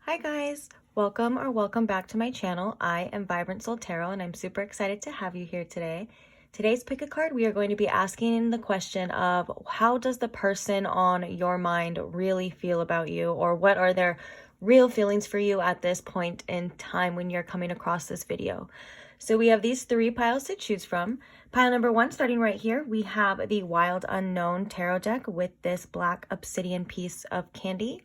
Hi guys, welcome back to my channel. I am Vibrant Soul Tarot and I'm super excited to have you here today. Today's pick a card, we are going to be asking the question of how does the person on your mind really feel about you, or what are their real feelings for you at this point in time when you're coming across this video. So we have these three piles to choose from. Pile number one, starting right here, we have the Wild Unknown Tarot deck with this black obsidian piece of candy.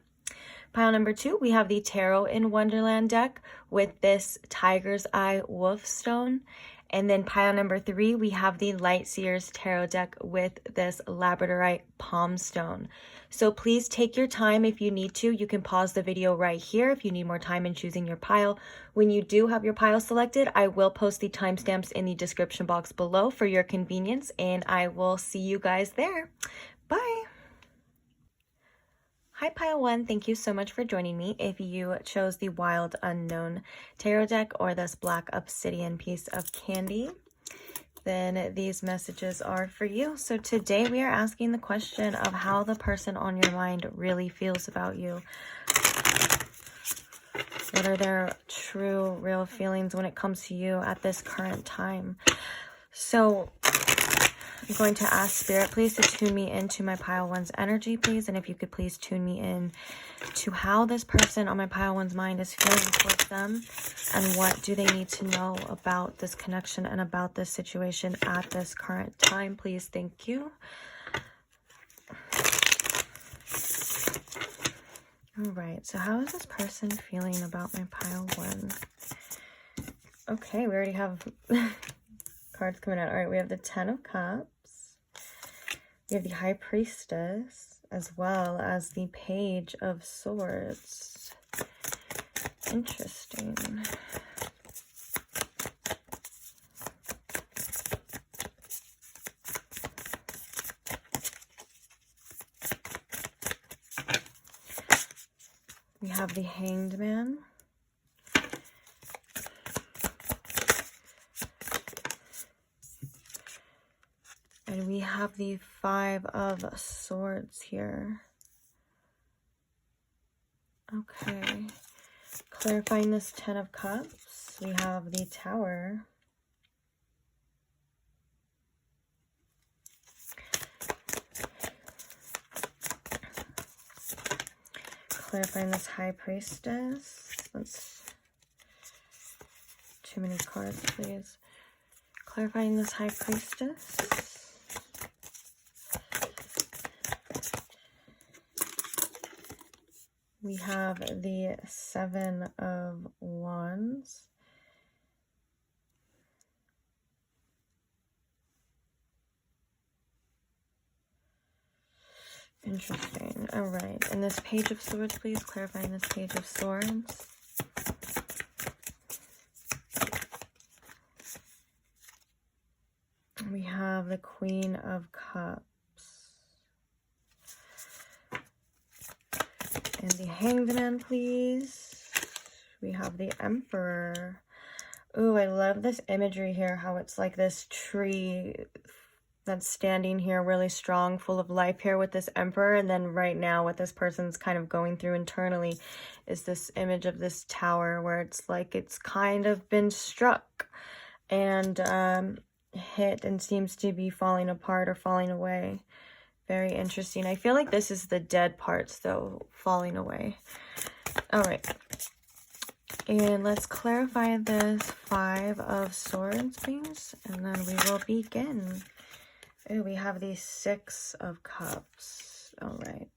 Pile number two, we have the Tarot in Wonderland deck with this Tiger's Eye Wolf Stone. And then pile number three, we have the Light Seers Tarot deck with this Labradorite Palm Stone. So please take your time if you need to. You can pause the video right here if you need more time in choosing your pile. When you do have your pile selected, I will post the timestamps in the description box below for your convenience, and I will see you guys there. Bye! Hi pile one, thank you so much for joining me. If you chose the Wild Unknown Tarot deck or this black obsidian piece of candy, then these messages are for you. So today we are asking the question of how the person on your mind really feels about you. What are their true, real feelings when it comes to you at this current time? So I'm going to ask Spirit, please, to tune me into my pile one's energy, please. And if you could please tune me in to how this person on my pile one's mind is feeling towards them, and what do they need to know about this connection and about this situation at this current time, please. Thank you. All right, so how is this person feeling about my pile one? Okay, we already have cards coming out. All right, we have the Ten of Cups. We have the High Priestess, as well as the Page of Swords. Interesting. We have the Hanged Man. And we have the Five of Swords here. Okay. Clarifying this Ten of Cups, we have the Tower. Clarifying this High Priestess. Too many cards, please. Clarifying this High Priestess. We have the Seven of Wands. Interesting. All right. And this Page of Swords, please. Clarifying this Page of Swords. We have the Queen of Cups. And the Hanged Man, please. We have the Emperor. Ooh, I love this imagery here, how it's like this tree that's standing here really strong, full of life here with this Emperor. And then right now what this person's kind of going through internally is this image of this tower where it's like it's kind of been struck and hit and seems to be falling apart or falling away. Very interesting. I feel like this is the dead parts, though, falling away. All right. And let's clarify this Five of Swords, please. And then we will begin. Ooh, we have the Six of Cups. All right.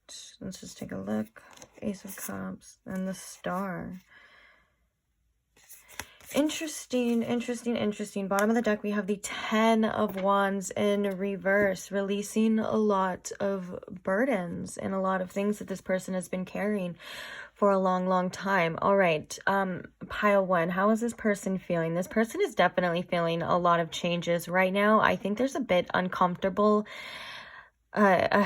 Let's just take a look. Ace of Cups and the Star. Interesting, interesting, interesting. Bottom of the deck, we have the Ten of Wands in reverse, releasing a lot of burdens and a lot of things that this person has been carrying for a long, long time. All right, pile one, how is this person feeling? This person is definitely feeling a lot of changes right now. I think there's a bit uncomfortable. I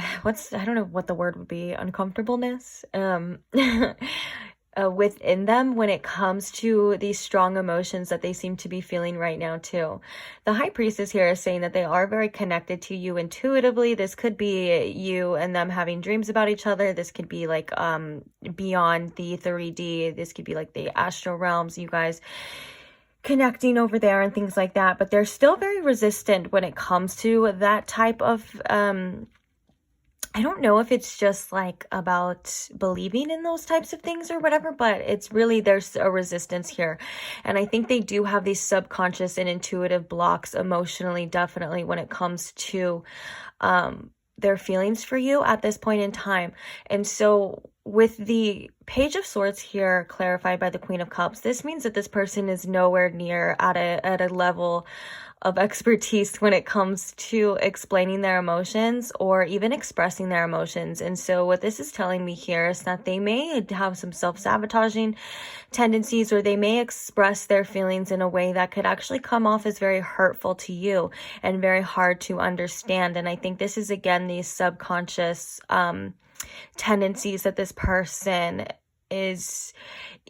don't know what the word would be, uncomfortableness. within them when it comes to these strong emotions that they seem to be feeling right now too. The High Priestess here is saying that they are very connected to you intuitively. This could be you and them having dreams about each other. This could be like beyond the 3D. This could be like the astral realms, you guys connecting over there and things like that. But they're still very resistant when it comes to that type of I don't know if it's just like about believing in those types of things or whatever, but it's really, there's a resistance here. And I think they do have these subconscious and intuitive blocks emotionally, definitely, when it comes to their feelings for you at this point in time. And so with the Page of Swords here clarified by the Queen of Cups, this means that this person is nowhere near at a level of expertise when it comes to explaining their emotions or even expressing their emotions. And so what this is telling me here is that they may have some self-sabotaging tendencies, or they may express their feelings in a way that could actually come off as very hurtful to you and very hard to understand. And I think this is, again, these subconscious tendencies that this person is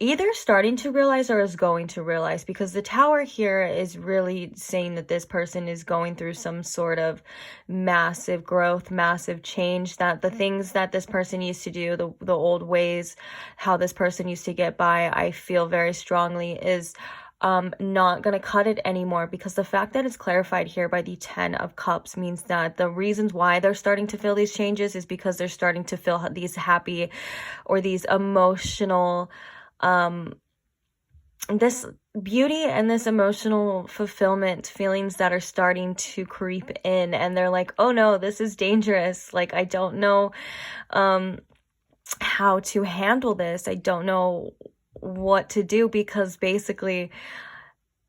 either starting to realize or is going to realize, because the Tower here is really saying that this person is going through some sort of massive growth, massive change, that the things that this person used to do, the old ways, how this person used to get by, I feel very strongly is not going to cut it anymore, because the fact that it's clarified here by the 10 of Cups means that the reasons why they're starting to feel these changes is because they're starting to feel these happy or these emotional, this beauty and this emotional fulfillment feelings that are starting to creep in, and they're like, oh no, this is dangerous. Like, I don't know, how to handle this. I don't know what to do, because basically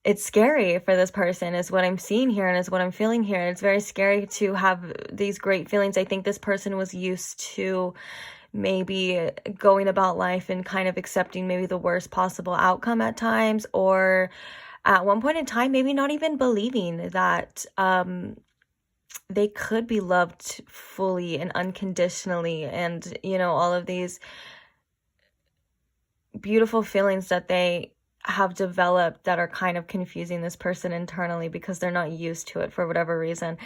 it's scary for this person is what I'm seeing here and is what I'm feeling here. It's very scary to have these great feelings. I think this person was used to maybe going about life and kind of accepting maybe the worst possible outcome at times, or at one point in time maybe not even believing that they could be loved fully and unconditionally, and you know, all of these beautiful feelings that they have developed that are kind of confusing this person internally because they're not used to it for whatever reason.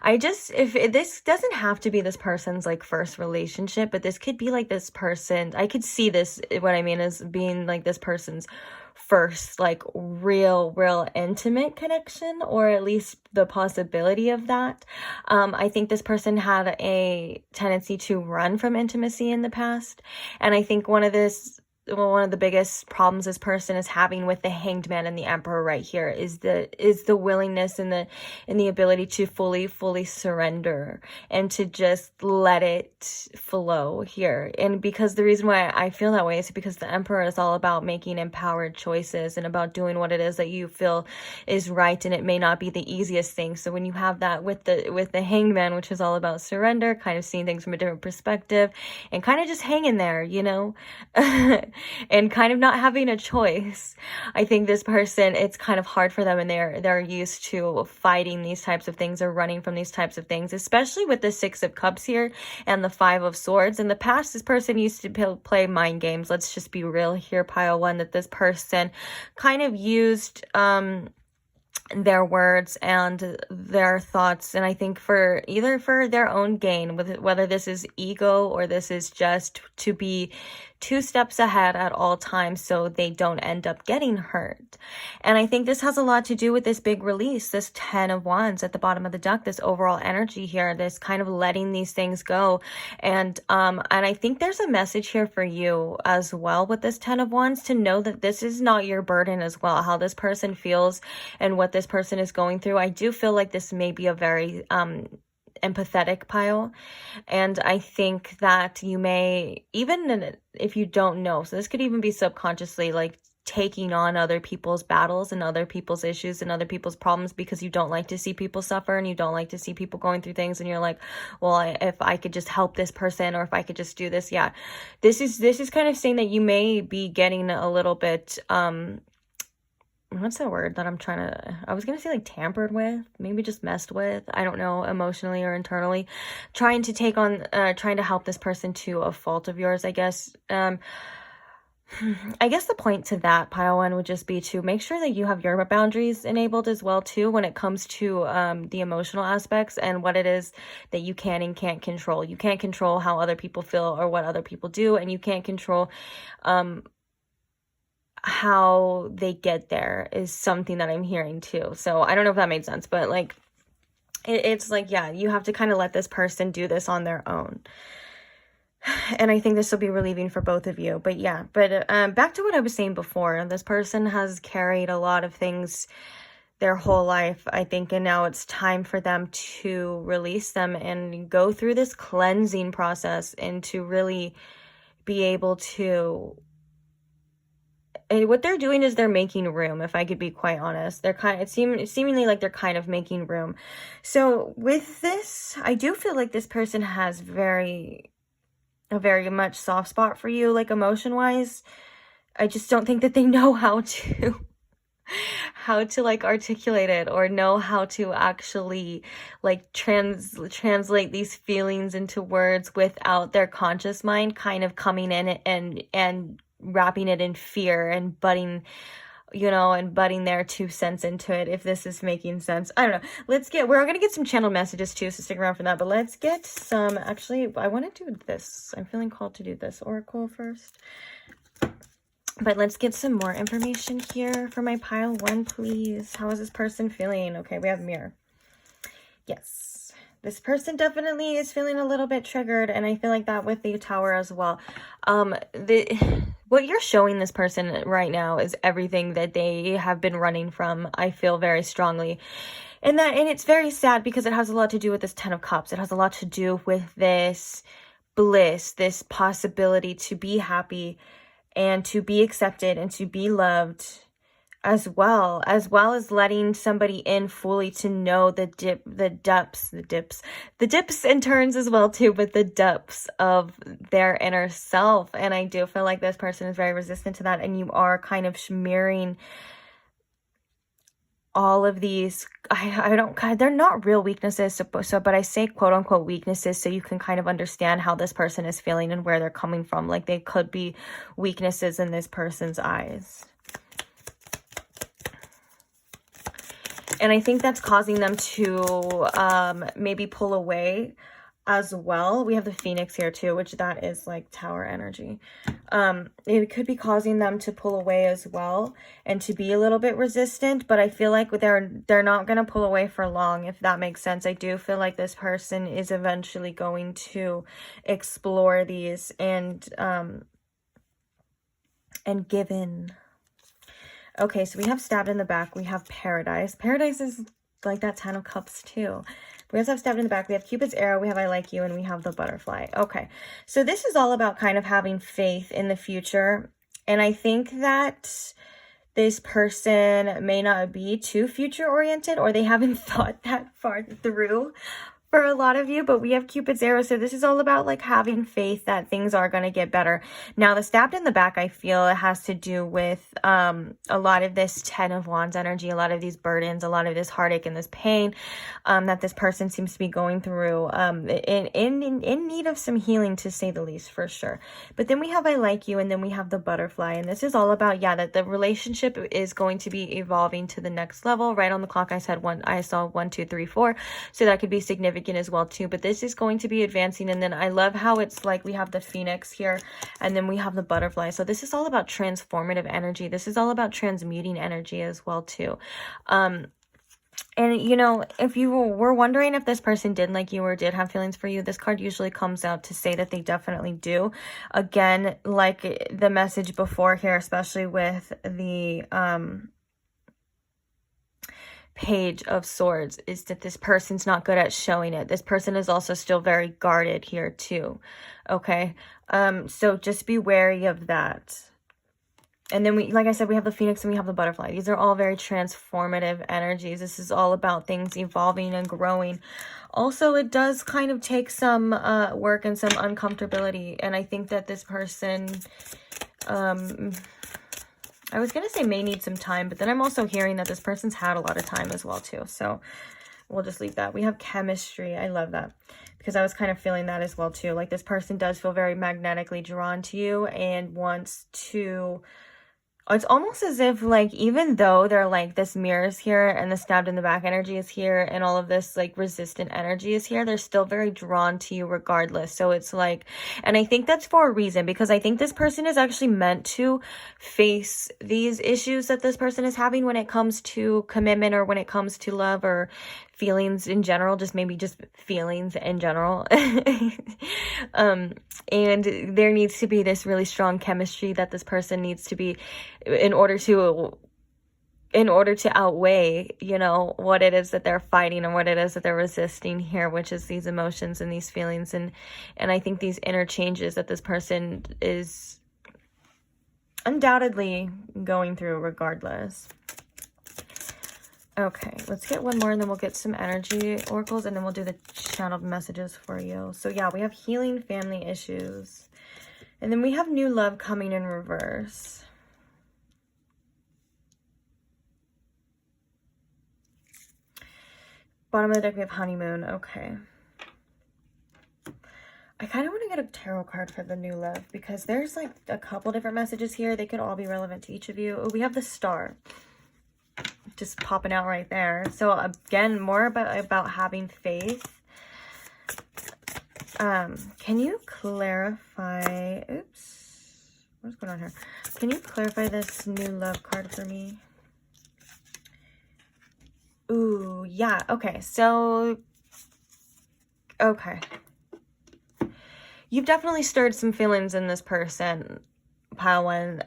If this doesn't have to be this person's like first relationship, but this could be like this person, I could see this, what I mean is being like this person's first like real intimate connection, or at least the possibility of that. I think this person had a tendency to run from intimacy in the past, and I think one of the biggest problems this person is having with the Hanged Man and the Emperor right here is the willingness and the ability to fully surrender and to just let it flow here. And because the reason why I feel that way is because the Emperor is all about making empowered choices and about doing what it is that you feel is right, and it may not be the easiest thing. So when you have that with the Hanged Man, which is all about surrender, kind of seeing things from a different perspective and kind of just hanging there, you know, and kind of not having a choice. I think this person, it's kind of hard for them, and they're used to fighting these types of things or running from these types of things, especially with the 6 of Cups here and the 5 of Swords. In the past, this person used to play mind games. Let's just be real here, pile one, that this person kind of used their words and their thoughts, and I think for their own gain, whether this is ego or this is just to be 2 steps ahead at all times so they don't end up getting hurt. And I think this has a lot to do with this big release, this 10 of Wands at the bottom of the deck, this overall energy here, this kind of letting these things go. And I think there's a message here for you as well with this 10 of Wands, to know that this is not your burden as well, how this person feels and what this person is going through. I do feel like this may be a very empathetic pile, and I think that you may, even if you don't know, so this could even be subconsciously like taking on other people's battles and other people's issues and other people's problems because you don't like to see people suffer and you don't like to see people going through things, and you're like, well, if I could just help this person, or if I could just do this. Yeah, this is kind of saying that you may be getting a little bit what's that word that I was gonna say, like tampered with, maybe just messed with, I don't know, emotionally or internally, trying to help this person to a fault of yours, I guess. I guess the point to that, pile one, would just be to make sure that you have your boundaries enabled as well too when it comes to the emotional aspects and what it is that you can and can't control. You can't control how other people feel or what other people do, and you can't control how they get there, is something that I'm hearing too. So I don't know if that made sense, but like it's like, yeah, you have to kind of let this person do this on their own. And I think this will be relieving for both of you. But yeah, but back to what I was saying before. This person has carried a lot of things their whole life, I think, and now it's time for them to release them and go through this cleansing process and to really be able to... And what they're doing is they're making room, if I could be quite honest. They're it's seemingly like they're kind of making room. So with this, I do feel like this person has a very much soft spot for you, like emotion wise. I just don't think that they know how to like articulate it, or know how to actually like translate these feelings into words without their conscious mind kind of coming in and wrapping it in fear and butting their 2 cents into it, if this is making sense. I don't know. We're gonna get some channel messages too, so stick around for that. But let's get some... Actually, I want to do this. I'm feeling called to do this oracle first. But let's get some more information here for my pile one, please. How is this person feeling? Okay, we have mirror. Yes. This person definitely is feeling a little bit triggered, and I feel like that with the Tower as well. What you're showing this person right now is everything that they have been running from, I feel very strongly. And it's very sad because it has a lot to do with this 10 of Cups. It has a lot to do with this bliss, this possibility to be happy and to be accepted and to be loved, as well as letting somebody in fully to know the dips and turns as well too, but the depths of their inner self. And I do feel like this person is very resistant to that, and you are kind of mirroring all of these. They're not real weaknesses, but I say quote unquote weaknesses so you can kind of understand how this person is feeling and where they're coming from. Like they could be weaknesses in this person's eyes. And I think that's causing them to maybe pull away as well. We have the Phoenix here too, which that is like Tower energy. It could be causing them to pull away as well and to be a little bit resistant. But I feel like they're not going to pull away for long, if that makes sense. I do feel like this person is eventually going to explore these and give in. Okay, so we have stabbed in the back. We have paradise. Paradise is like that 10 of Cups too. We also have stabbed in the back. We have Cupid's arrow. We have I like you. And we have the butterfly. Okay, so this is all about kind of having faith in the future. And I think that this person may not be too future oriented, or they haven't thought that far through for a lot of you. But we have Cupid's arrow, so this is all about like having faith that things are going to get better. Now the stabbed in the back, I feel it has to do with a lot of this 10 of Wands energy, a lot of these burdens, a lot of this heartache and this pain that this person seems to be going through, in need of some healing, to say the least, for sure. But then we have I like you, and then we have the butterfly, and this is all about, yeah, that the relationship is going to be evolving to the next level. Right on the clock I saw 1 2 3 4, so that could be significant as well too. But this is going to be advancing. And then I love how it's like we have the Phoenix here, and then we have the butterfly. So this is all about transformative energy. This is all about transmuting energy as well too. And you know, if you were wondering if this person did like you or did have feelings for you, this card usually comes out to say that they definitely do. Again, like the message before here, especially with the Page of Swords, is that this person's not good at showing it. This person is also still very guarded here too. Okay, so just be wary of that. And then we, like I said, we have the Phoenix and we have the butterfly. These are all very transformative energies. This is all about things evolving and growing. Also, it does kind of take some work and some uncomfortability. And I think that this person, I was going to say may need some time, but then I'm also hearing that this person's had a lot of time as well too. So we'll just leave that. We have chemistry. I love that. because I was kind of feeling that as well too. Like this person does feel very magnetically drawn to you and wants to, it's almost as if like, even though they're like this mirror is here and the stabbed in the back energy is here and all of this like resistant energy is here, they're still very drawn to you regardless. So it's like, and I think that's for a reason, because I think this person is actually meant to face these issues that this person is having when it comes to commitment, or when it comes to love, or feelings in general, just maybe just feelings in general. And there needs to be this really strong chemistry that this person needs to be in order to outweigh, you know, what it is that they're fighting and what it is that they're resisting here, which is these emotions and these feelings. And I think these inner changes that this person is undoubtedly going through regardless. Okay, let's get one more and then we'll get some energy oracles and then we'll do the channeled messages for you. So yeah, we have healing family issues. And then we have new love coming in reverse. Bottom of the deck, we have honeymoon. Okay. I kind of want to get a tarot card for the new love, because there's like a couple different messages here. They could all be relevant to each of you. Oh, we have the star just popping out right there. So again, more about having faith. Can you clarify, oops, what's going on here? Can you clarify this new love card for me? Ooh, yeah. Okay. So, okay. You've definitely stirred some feelings in this person, pile one.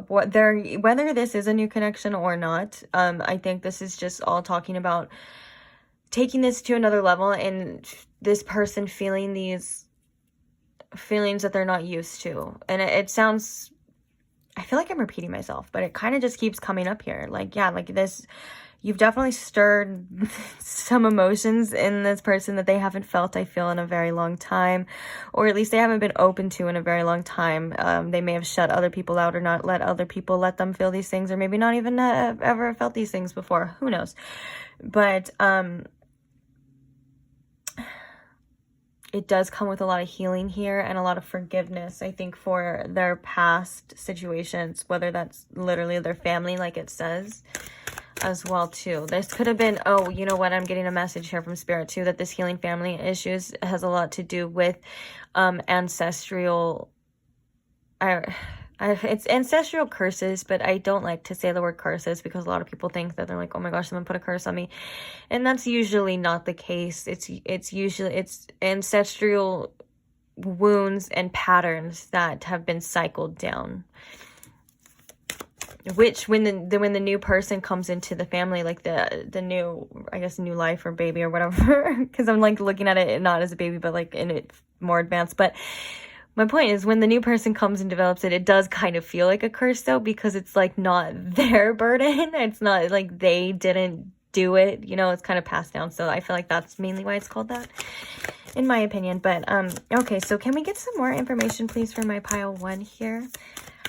Whether this is a new connection or not, I think this is just all talking about taking this to another level and this person feeling these feelings that they're not used to. And it sounds, I feel like I'm repeating myself, but it kind of just keeps coming up here. Like, yeah, like this, you've definitely stirred some emotions in this person that they haven't felt, I feel, in a very long time, or at least they haven't been open to in a very long time. They may have shut other people out or not let other people let them feel these things, or maybe not even have ever felt these things before. Who knows? But it does come with a lot of healing here and a lot of forgiveness, I think, for their past situations, whether that's literally their family, like it says, as well too. This could have been, oh, you know what, I'm getting a message here from Spirit too, that this healing family issues has a lot to do with ancestral, it's ancestral curses, but I don't like to say the word curses because a lot of people think that they're like, oh my gosh, someone put a curse on me, and that's usually not the case. It's usually ancestral wounds and patterns that have been cycled down, which when the new person comes into the family, like the new, I guess, new life or baby or whatever, because I'm like looking at it not as a baby but like in it more advanced. But my point is, when the new person comes and develops it, it does kind of feel like a curse though, because it's like not their burden. It's not like they didn't do it, you know, it's kind of passed down. So I feel like that's mainly why it's called that, in my opinion. But okay, so can we get some more information please for my pile one here?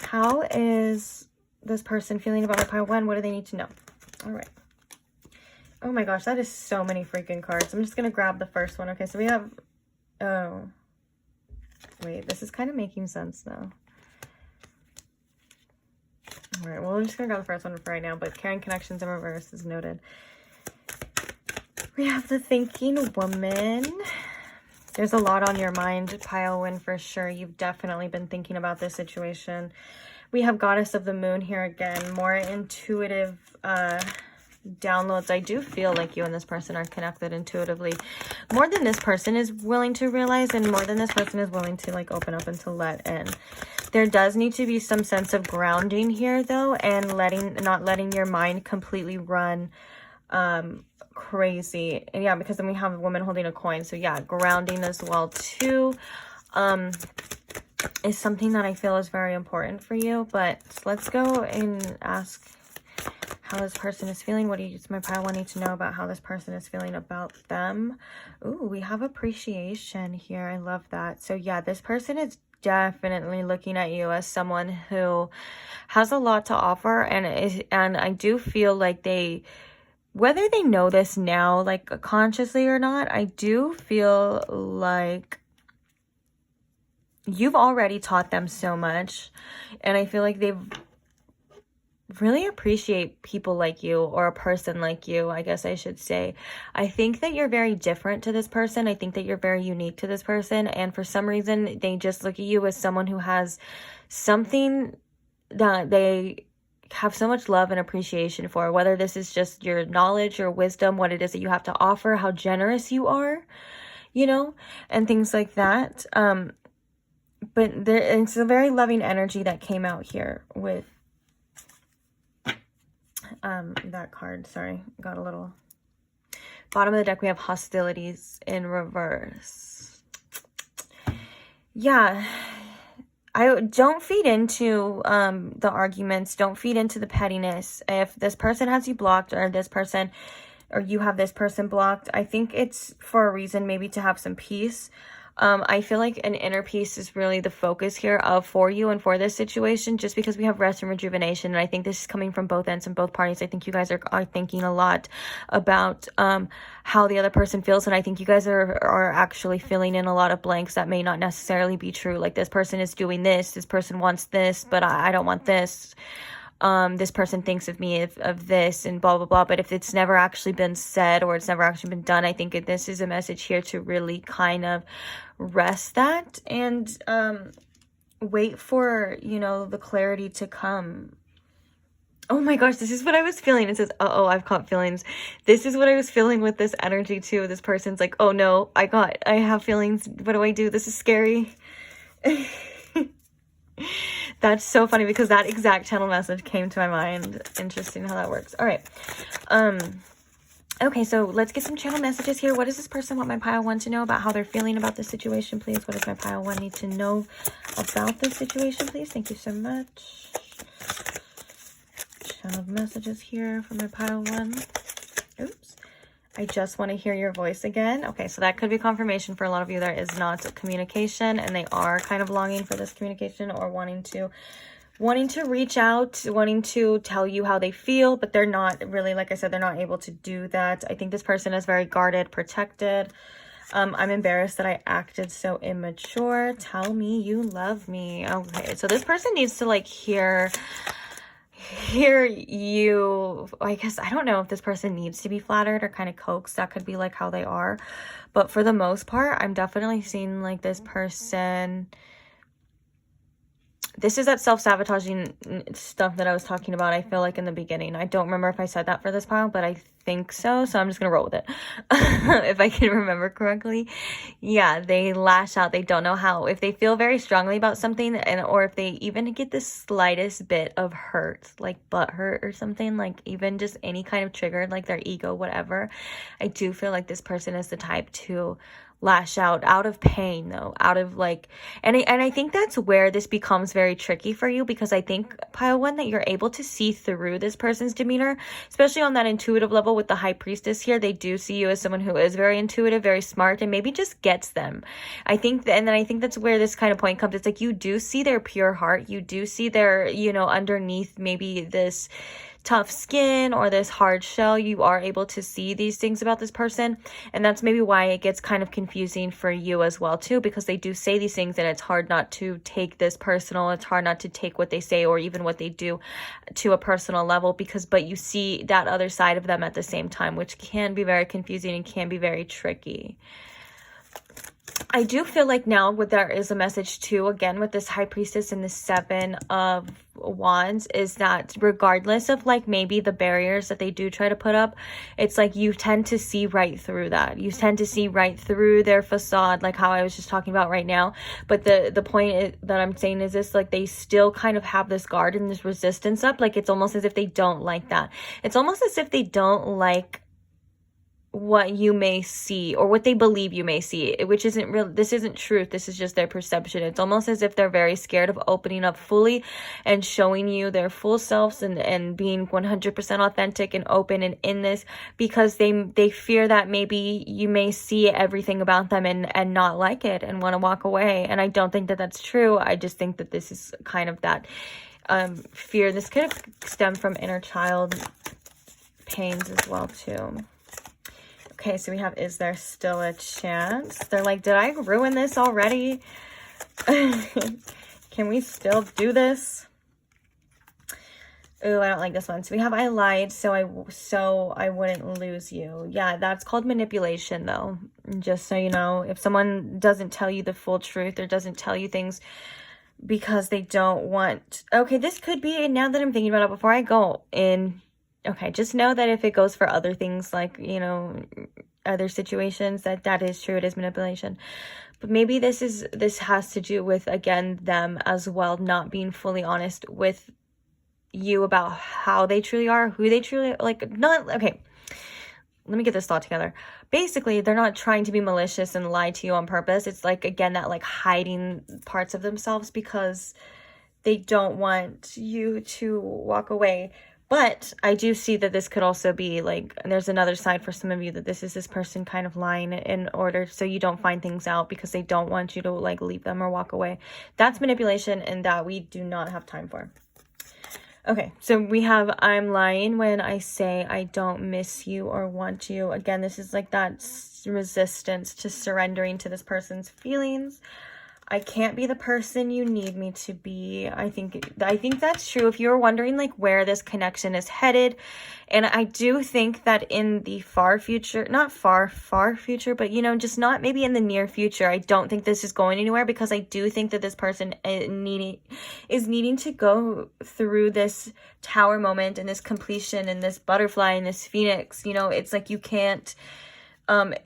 How is this person feeling about my pile one? What do they need to know? All right. Oh my gosh, that is so many freaking cards. I'm just gonna grab the first one. Okay, so we have, oh wait, this is kind of making sense though. All right, well, I'm just gonna grab the first one for right now, but carrying connections in reverse is noted. We have the thinking woman. There's a lot on your mind, pile one, for sure. You've definitely been thinking about this situation. We have Goddess of the Moon here again, more intuitive downloads. I do feel like you and this person are connected intuitively, more than this person is willing to realize, and more than this person is willing to like open up and to let in. There does need to be some sense of grounding here though, and not letting your mind completely run crazy. And yeah, because then we have a woman holding a coin, so yeah, grounding as well too is something that I feel is very important for you. But let's go and ask how this person is feeling. What does my pile one need to know about how this person is feeling about them? Ooh, we have appreciation here. I love that. So yeah, this person is definitely looking at you as someone who has a lot to offer, and I do feel like they whether they know this now, like consciously or not, I do feel like you've already taught them so much. And I feel like they've really appreciate people like you, or a person like you, I guess I should say. I think that you're very different to this person. I think that you're very unique to this person. And for some reason, they just look at you as someone who has something that they have so much love and appreciation for, whether this is just your knowledge or wisdom, what it is that you have to offer, how generous you are, you know, and things like that. But it's a very loving energy that came out here with that card. Sorry, got a little. Bottom of the deck, we have hostilities in reverse. Yeah, I don't feed into the arguments. Don't feed into the pettiness. If this person has you blocked, or this person, or you have this person blocked, I think it's for a reason, maybe to have some peace. I feel like an inner peace is really the focus here for you and for this situation, just because we have rest and rejuvenation. And I think this is coming from both ends and both parties. I think you guys are thinking a lot about how the other person feels. And I think you guys are actually filling in a lot of blanks that may not necessarily be true. Like, this person is doing this person wants this, but I don't want this. This person thinks of me of this and blah, blah, blah. But if it's never actually been said, or it's never actually been done, I think this is a message here to really kind of rest that and wait for, you know, the clarity to come. Oh my gosh, this is what I was feeling. It says, uh-oh, I've caught feelings. This is what I was feeling with this energy too. This person's like, oh no, I have feelings. What do I do? This is scary. That's so funny, because that exact channel message came to my mind. Interesting how that works. All right. Okay, so let's get some channel messages here. What does this person want my pile one to know about how they're feeling about this situation, please? What does my pile one need to know about this situation, please? Thank you so much. Channel messages here for my pile one. Oops. I just want to hear your voice again. Okay, so that could be confirmation for a lot of you. There is not communication, and they are kind of longing for this communication, or wanting to reach out, wanting to tell you how they feel, but they're not really, like I said, they're not able to do that. I think this person is very guarded, protected. I'm embarrassed that I acted so immature. Tell me you love me. Okay, so this person needs to like hear you. I guess I don't know if this person needs to be flattered or kind of coaxed. That could be like how they are, but for the most part, I'm definitely seeing like this person. This is that self-sabotaging stuff that I was talking about, I feel like, in the beginning. I don't remember if I said that for this pile, but I think so. So I'm just going to roll with it. If I can remember correctly. Yeah, they lash out. They don't know how. If they feel very strongly about something, or if they even get the slightest bit of hurt, like butt hurt or something, like even just any kind of trigger, like their ego, whatever. I do feel like this person is the type to lash out of pain, though, out of like, and I think that's where this becomes very tricky for you, because I think, pile one, that you're able to see through this person's demeanor, especially on that intuitive level with the high priestess here. They do see you as someone who is very intuitive, very smart, and maybe just gets them. I think, and then I think that's where this kind of point comes. It's like, you do see their pure heart. You do see their, you know, underneath maybe this tough skin or this hard shell. You are able to see these things about this person, and that's maybe why it gets kind of confusing for you as well too, because they do say these things, and it's hard not to take this personal. It's hard not to take what they say or even what they do to a personal level, but you see that other side of them at the same time, which can be very confusing and can be very tricky. I do feel like now there is a message too, again, with this high priestess and the 7 of wands, is that regardless of like maybe the barriers that they do try to put up, it's like you tend to see right through that. You tend to see right through their facade, like how I was just talking about right now. But the point that I'm saying is this, like, they still kind of have this guard and this resistance up. Like, it's almost as if they don't like that. It's almost as if they don't like what you may see, or what they believe you may see, which isn't real. This isn't truth. This is just their perception. It's almost as if they're very scared of opening up fully and showing you their full selves and being 100% authentic and open and in this, because they fear that maybe you may see everything about them and not like it and want to walk away. And I don't think that that's true. I just think that this is kind of that fear. This could stem from inner child pains as well too. Okay, so we have, is there still a chance? They're like, did I ruin this already? Can we still do this? Oh, I don't like this one. So we have, I lied so I wouldn't lose you. Yeah, that's called manipulation though. Just so you know, if someone doesn't tell you the full truth or doesn't tell you things because they don't want, okay, this could be, now that I'm thinking about it, before I go in, okay, just know that if it goes for other things, like, you know, other situations, that is true, it is manipulation. But maybe this has to do with, again, them as well, not being fully honest with you about how they truly are, who they truly, like, not, okay, let me get this thought together. Basically, they're not trying to be malicious and lie to you on purpose. It's like, again, that like hiding parts of themselves because they don't want you to walk away. But I do see that this could also be like, and there's another side for some of you, that this is this person kind of lying in order so you don't find things out because they don't want you to like leave them or walk away. That's manipulation, and that we do not have time for. Okay, so we have, I'm lying when I say I don't miss you or want you. Again, this is like that resistance to surrendering to this person's feelings. I can't be the person you need me to be. I think that's true. If you're wondering like where this connection is headed, and I do think that in the far future, not far future, but you know, just not maybe in the near future, I don't think this is going anywhere, because I do think that this person is needing to go through this tower moment and this completion and this butterfly and this phoenix. You know, it's like you can't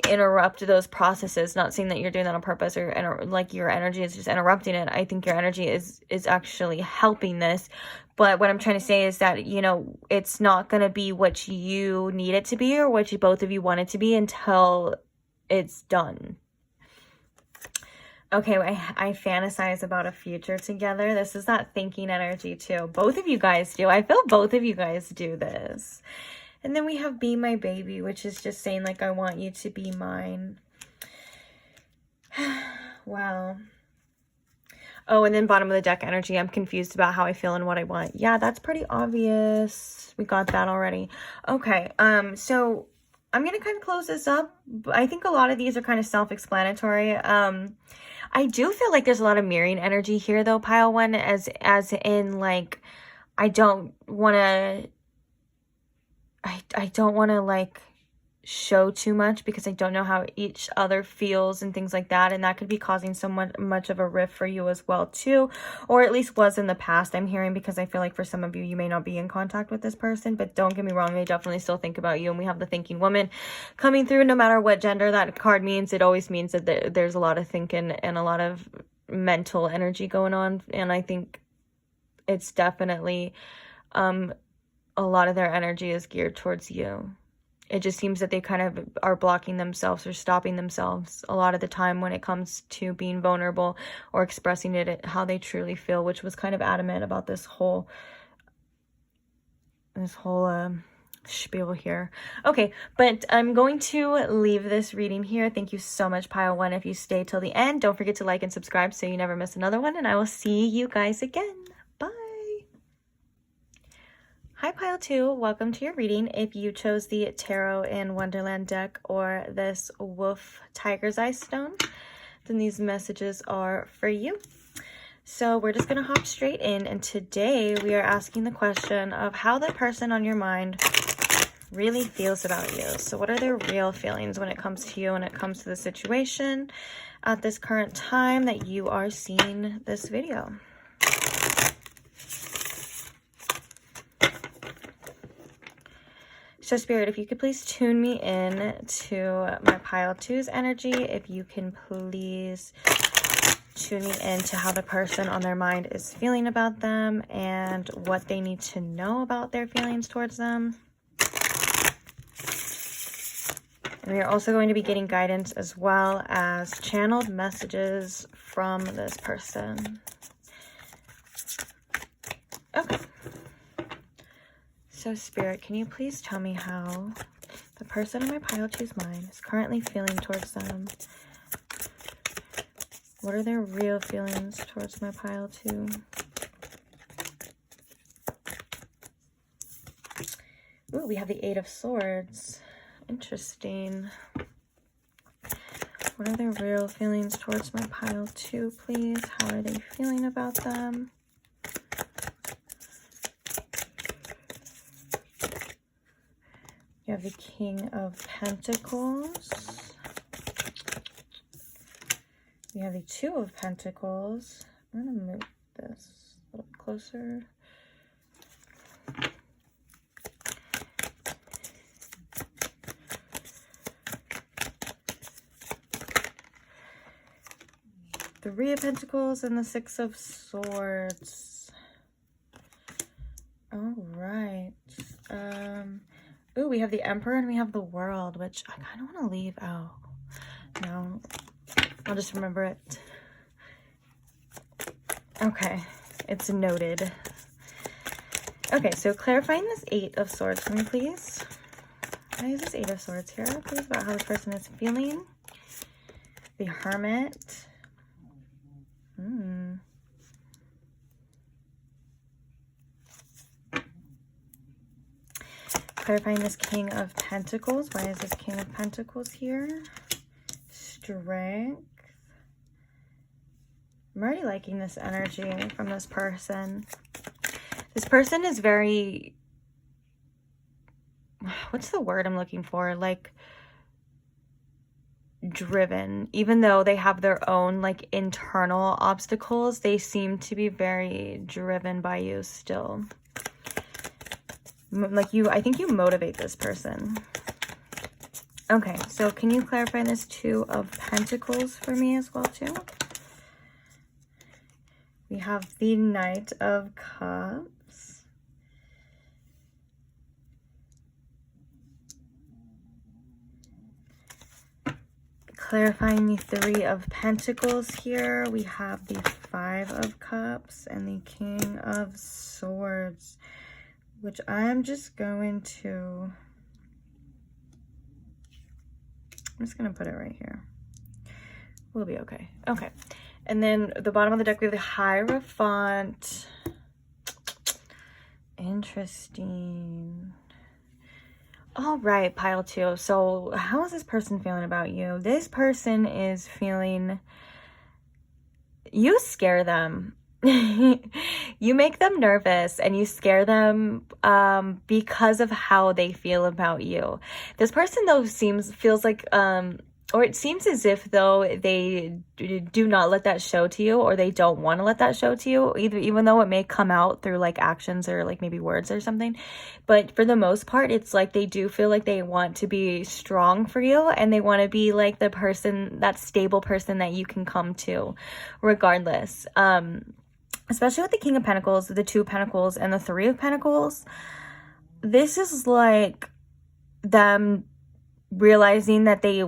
interrupt those processes. Not saying that you're doing that on purpose or like your energy is just interrupting it. I think your energy is actually helping this. But what I'm trying to say is that, you know, it's not going to be what you need it to be or what you both of you want it to be until it's done. Okay, I fantasize about a future together. This is that thinking energy too. Both of you guys do. I feel both of you guys do this. And then we have be my baby, which is just saying like, I want you to be mine. Wow. Oh, and then bottom of the deck energy. I'm confused about how I feel and what I want. Yeah, that's pretty obvious. We got that already. Okay. So I'm going to kind of close this up. I think a lot of these are kind of self-explanatory. I do feel like there's a lot of mirroring energy here though, pile one, as in like, I don't want to like show too much because I don't know how each other feels and things like that, and that could be causing so much of a rift for you as well too, or at least was in the past, I'm hearing, because I feel like for some of you, you may not be in contact with this person, but don't get me wrong, they definitely still think about you. And we have the thinking woman coming through. No matter what gender that card means, it always means that there's a lot of thinking and a lot of mental energy going on, and I think it's definitely a lot of their energy is geared towards you. It just seems that they kind of are blocking themselves or stopping themselves a lot of the time when it comes to being vulnerable or expressing it how they truly feel, which was kind of adamant about this whole spiel here. Okay, but I'm going to leave this reading here. Thank you so much, pile one, if you stay till the end. Don't forget to like and subscribe so you never miss another one, and I will see you guys again. Bye. Hi pile 2, welcome to your reading. If you chose the Tarot and Wonderland deck or this Wolf Tiger's Eye stone, then these messages are for you. So we're just going to hop straight in, and today we are asking the question of how the person on your mind really feels about you. So what are their real feelings when it comes to you, when it comes to the situation at this current time that you are seeing this video? So Spirit, if you could please tune me in to my pile 2's energy. If you can please tune me in to how the person on their mind is feeling about them and what they need to know about their feelings towards them. And we are also going to be getting guidance as well as channeled messages from this person. Okay. So Spirit, can you please tell me how the person on my pile 2's mind is currently feeling towards them? What are their real feelings towards my pile 2? Ooh, we have the Eight of Swords. Interesting. What are their real feelings towards my pile 2, please? How are they feeling about them? You have the King of Pentacles. You have the Two of Pentacles. I'm going to move this a little closer. Three of Pentacles and the Six of Swords. All right. Ooh, we have the Emperor and we have the World, which I kind of want to leave out. No, I'll just remember it. Okay, it's noted. Okay, so clarifying this Eight of Swords for me, please. Why is this Eight of Swords here? Please, about how this person is feeling. The Hermit. Clarifying this King of Pentacles. Why is this King of Pentacles here? Strength. I'm already liking this energy from this person. This person is very... What's the word I'm looking for? Like, driven. Even though they have their own, like, internal obstacles, they seem to be very driven by you still. Like I think you motivate this person. Okay, so can you clarify this Two of Pentacles for me as well too? We have the Knight of Cups. Clarifying the Three of Pentacles here. We have the Five of Cups and the King of Swords, which I'm just going to... I'm just going to put it right here. We'll be okay. Okay. And then the bottom of the deck, we have the Hierophant. Interesting. All right, pile 2. So how is this person feeling about you? This person is feeling... You scare them. You make them nervous and you scare them because of how they feel about you. This person though feels like or it seems as if though they do not let that show to you, or they don't want to let that show to you, even though it may come out through like actions or like maybe words or something. But for the most part, it's like they do feel like they want to be strong for you, and they want to be like the person, that stable person that you can come to regardless. Especially with the King of Pentacles, the Two of Pentacles, and the Three of Pentacles. This is like them realizing that they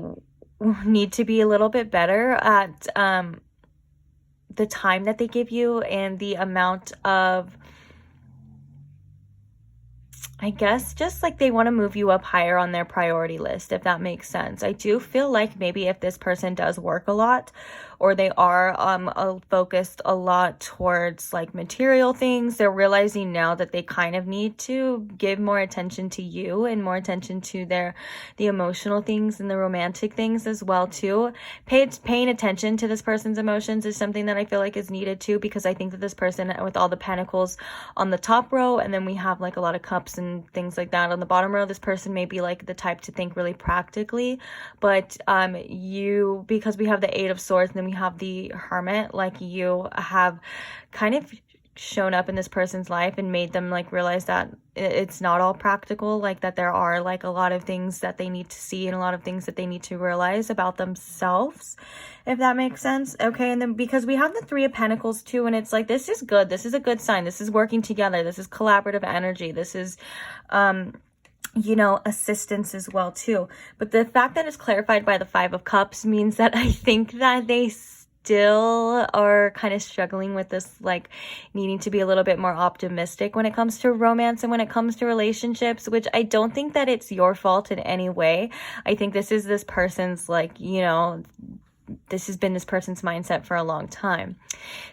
need to be a little bit better at the time that they give you and the amount of, I guess, just like they want to move you up higher on their priority list, if that makes sense. I do feel like maybe if this person does work a lot, or they are focused a lot towards like material things, they're realizing now that they kind of need to give more attention to you and more attention to the emotional things and the romantic things as well too. Paying attention to this person's emotions is something that I feel like is needed too, because I think that this person with all the pentacles on the top row, and then we have like a lot of cups and things like that on the bottom row, this person may be like the type to think really practically, but because we have the Eight of Swords and then we have the Hermit, like you have kind of shown up in this person's life and made them like realize that it's not all practical, like that there are like a lot of things that they need to see and a lot of things that they need to realize about themselves, if that makes sense. Okay, and then because we have the Three of Pentacles too, and it's like, this is good, this is a good sign, this is working together, this is collaborative energy, this is you know, assistance as well too. But the fact that it's clarified by the Five of Cups means that I think that they still are kind of struggling with this, like needing to be a little bit more optimistic when it comes to romance and when it comes to relationships, which I don't think that it's your fault in any way. I think this is this person's, like, you know, this has been this person's mindset for a long time.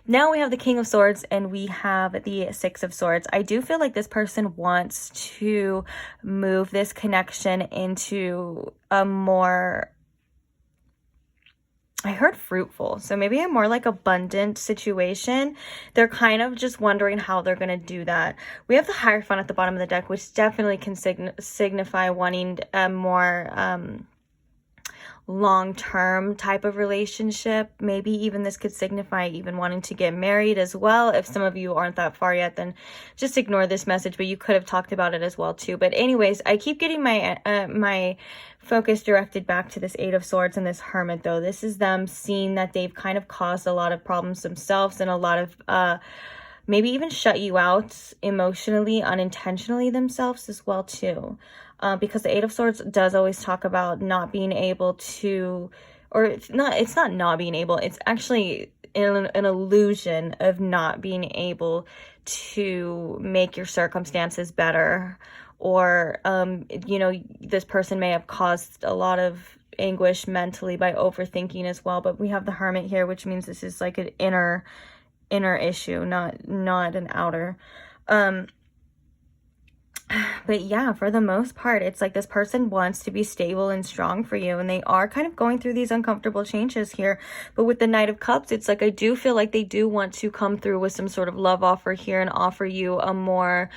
Now we have the King of Swords and we have the Six of Swords. I do feel like this person wants to move this connection into a more, I heard fruitful, so maybe a more like abundant situation. They're kind of just wondering how they're going to do that. We have the Hierophant at the bottom of the deck, which definitely can signify wanting a more long-term type of relationship. Maybe even this could signify even wanting to get married as well. If some of you aren't that far yet, then just ignore this message, but you could have talked about it as well too. But anyways, I keep getting my my focus directed back to this Eight of Swords and this Hermit, though. This is them seeing that they've kind of caused a lot of problems themselves and a lot of maybe even shut you out emotionally, unintentionally themselves as well too. Because the Eight of Swords does always talk about not being able to, or it's not being able, it's actually an illusion of not being able to make your circumstances better. Or, you know, this person may have caused a lot of anguish mentally by overthinking as well. But we have the Hermit here, which means this is like an inner issue, not an outer. But yeah, for the most part, it's like this person wants to be stable and strong for you, and they are kind of going through these uncomfortable changes here. But with the Knight of Cups, it's like I do feel like they do want to come through with some sort of love offer here and offer you a more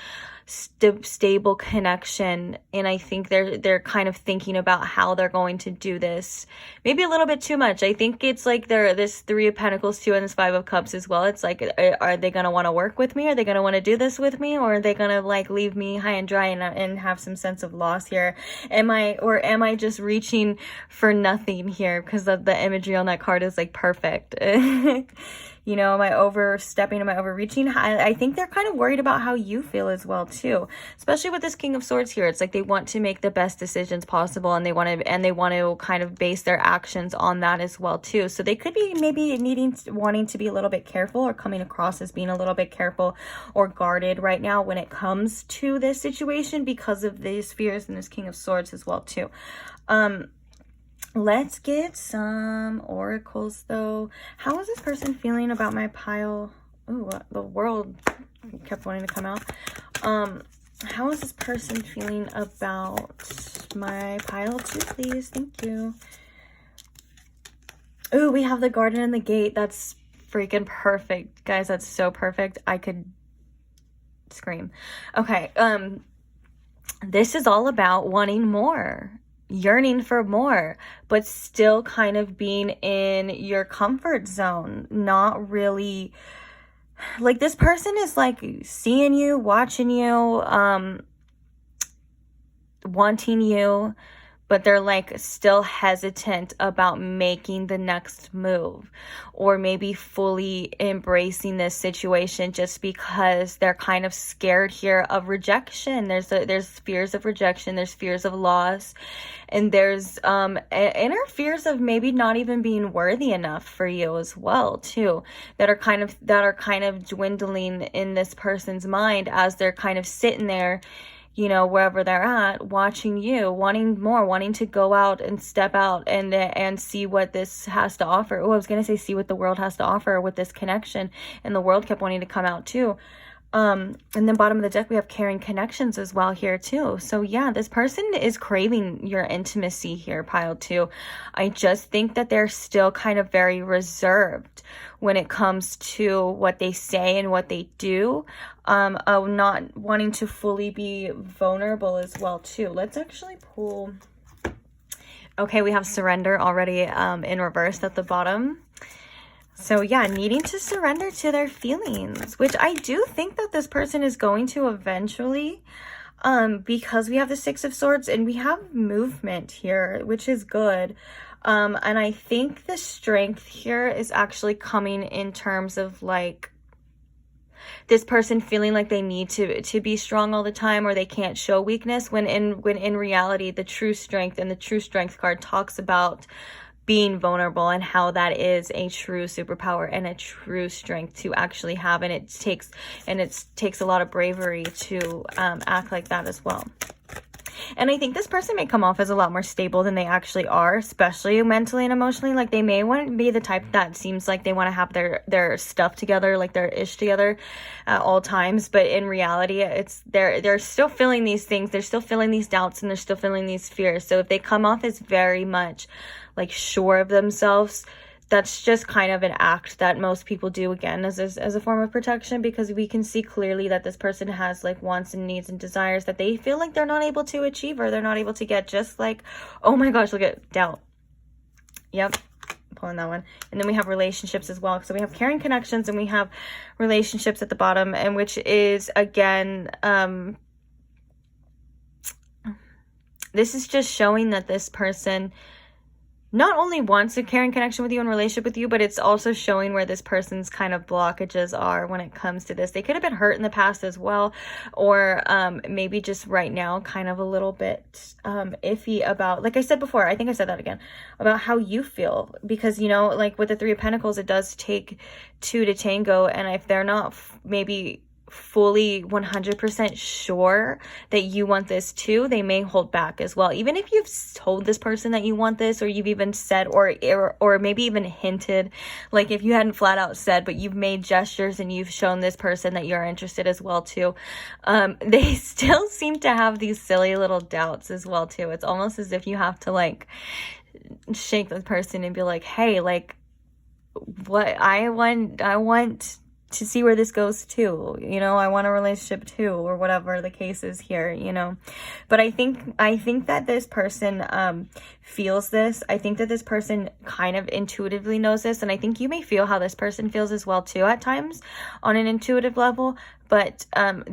stable connection. And I think they're kind of thinking about how they're going to do this, maybe a little bit too much. I think it's like this Three of Pentacles too, and this Five of Cups as well. It's like, are they going to want to work with me? Are they going to want to do this with me? Or are they going to like leave me high and dry and have some sense of loss here? Am I just reaching for nothing here? Because the imagery on that card is like perfect. You know, am I overstepping? Am I overreaching? I think they're kind of worried about how you feel as well too, especially with this King of Swords here. It's like they want to make the best decisions possible, and they want to kind of base their actions on that as well too. So they could be maybe wanting to be a little bit careful, or coming across as being a little bit careful or guarded right now when it comes to this situation because of these fears and this King of Swords as well too. Let's get some oracles though. How is this person feeling about my pile? Ooh, the World kept wanting to come out. How is this person feeling about my pile too, please? Thank you. Ooh, we have the Garden and the Gate. That's freaking perfect. Guys, that's so perfect. I could scream. Okay, this is all about wanting more, yearning for more, but still kind of being in your comfort zone. Not really, like this person is like seeing you, watching you, wanting you, but they're like still hesitant about making the next move, or maybe fully embracing this situation just because they're kind of scared here of rejection. There's fears of rejection, there's fears of loss, and there's inner fears of maybe not even being worthy enough for you as well too, that are kind of dwindling in this person's mind as they're kind of sitting there, you know, wherever they're at, watching you, wanting more, wanting to go out and step out and see what this has to offer. Oh, I was going to say see what the world has to offer with this connection. And the world kept wanting to come out too. And then bottom of the deck, we have caring connections as well here too. So yeah, this person is craving your intimacy here, pile two. I just think that they're still kind of very reserved when it comes to what they say and what they do. Not wanting to fully be vulnerable as well too. Let's actually pull. Okay, we have surrender already in reverse at the bottom. So yeah, needing to surrender to their feelings, which I do think that this person is going to eventually, because we have the Six of Swords and we have movement here, which is good. And I think the strength here is actually coming in terms of like this person feeling like they need to be strong all the time, or they can't show weakness, when in reality, the true strength, and the true strength card talks about being vulnerable and how that is a true superpower and a true strength to actually have. And it takes a lot of bravery to act like that as well. And I think this person may come off as a lot more stable than they actually are, especially mentally and emotionally. Like, they may want to be the type that seems like they want to have their stuff together, like their ish together at all times. But in reality, it's they're still feeling these things. They're still feeling these doubts, and they're still feeling these fears. So if they come off as very much like sure of themselves, that's just kind of an act that most people do, again, as a form of protection, because we can see clearly that this person has like wants and needs and desires that they feel like they're not able to achieve, or they're not able to get, just like, oh my gosh, look at doubt. Yep, pulling that one. And then we have relationships as well. So we have caring connections, and we have relationships at the bottom, and which is, again, this is just showing that this person not only wants a caring connection with you and relationship with you, but it's also showing where this person's kind of blockages are when it comes to this. They could have been hurt in the past as well, or maybe just right now kind of a little bit iffy about, like I said before, I think I said that again, about how you feel. Because, you know, like with the Three of Pentacles, it does take two to tango, and if they're not maybe fully 100% sure that you want this too, they may hold back as well. Even if you've told this person that you want this, or you've even said, or maybe even hinted, like if you hadn't flat out said, but you've made gestures and you've shown this person that you're interested as well too, they still seem to have these silly little doubts as well too. It's almost as if you have to like shake the person and be like, hey, like, what I want to see where this goes too, you know, I want a relationship too, or whatever the case is here, you know. But I think that this person feels this. I think that this person kind of intuitively knows this, and I think you may feel how this person feels as well too at times on an intuitive level. But I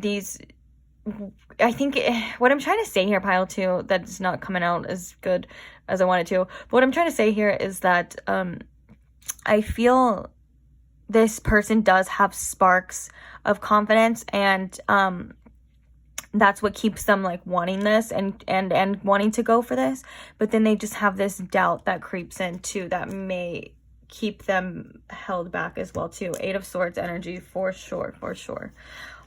think what I'm trying to say here, pile 2, that's not coming out as good as I wanted to, but what I'm trying to say here is that I feel this person does have sparks of confidence, and that's what keeps them like wanting this and wanting to go for this. But then they just have this doubt that creeps in too, that may keep them held back as well too. 8 of Swords energy, for sure.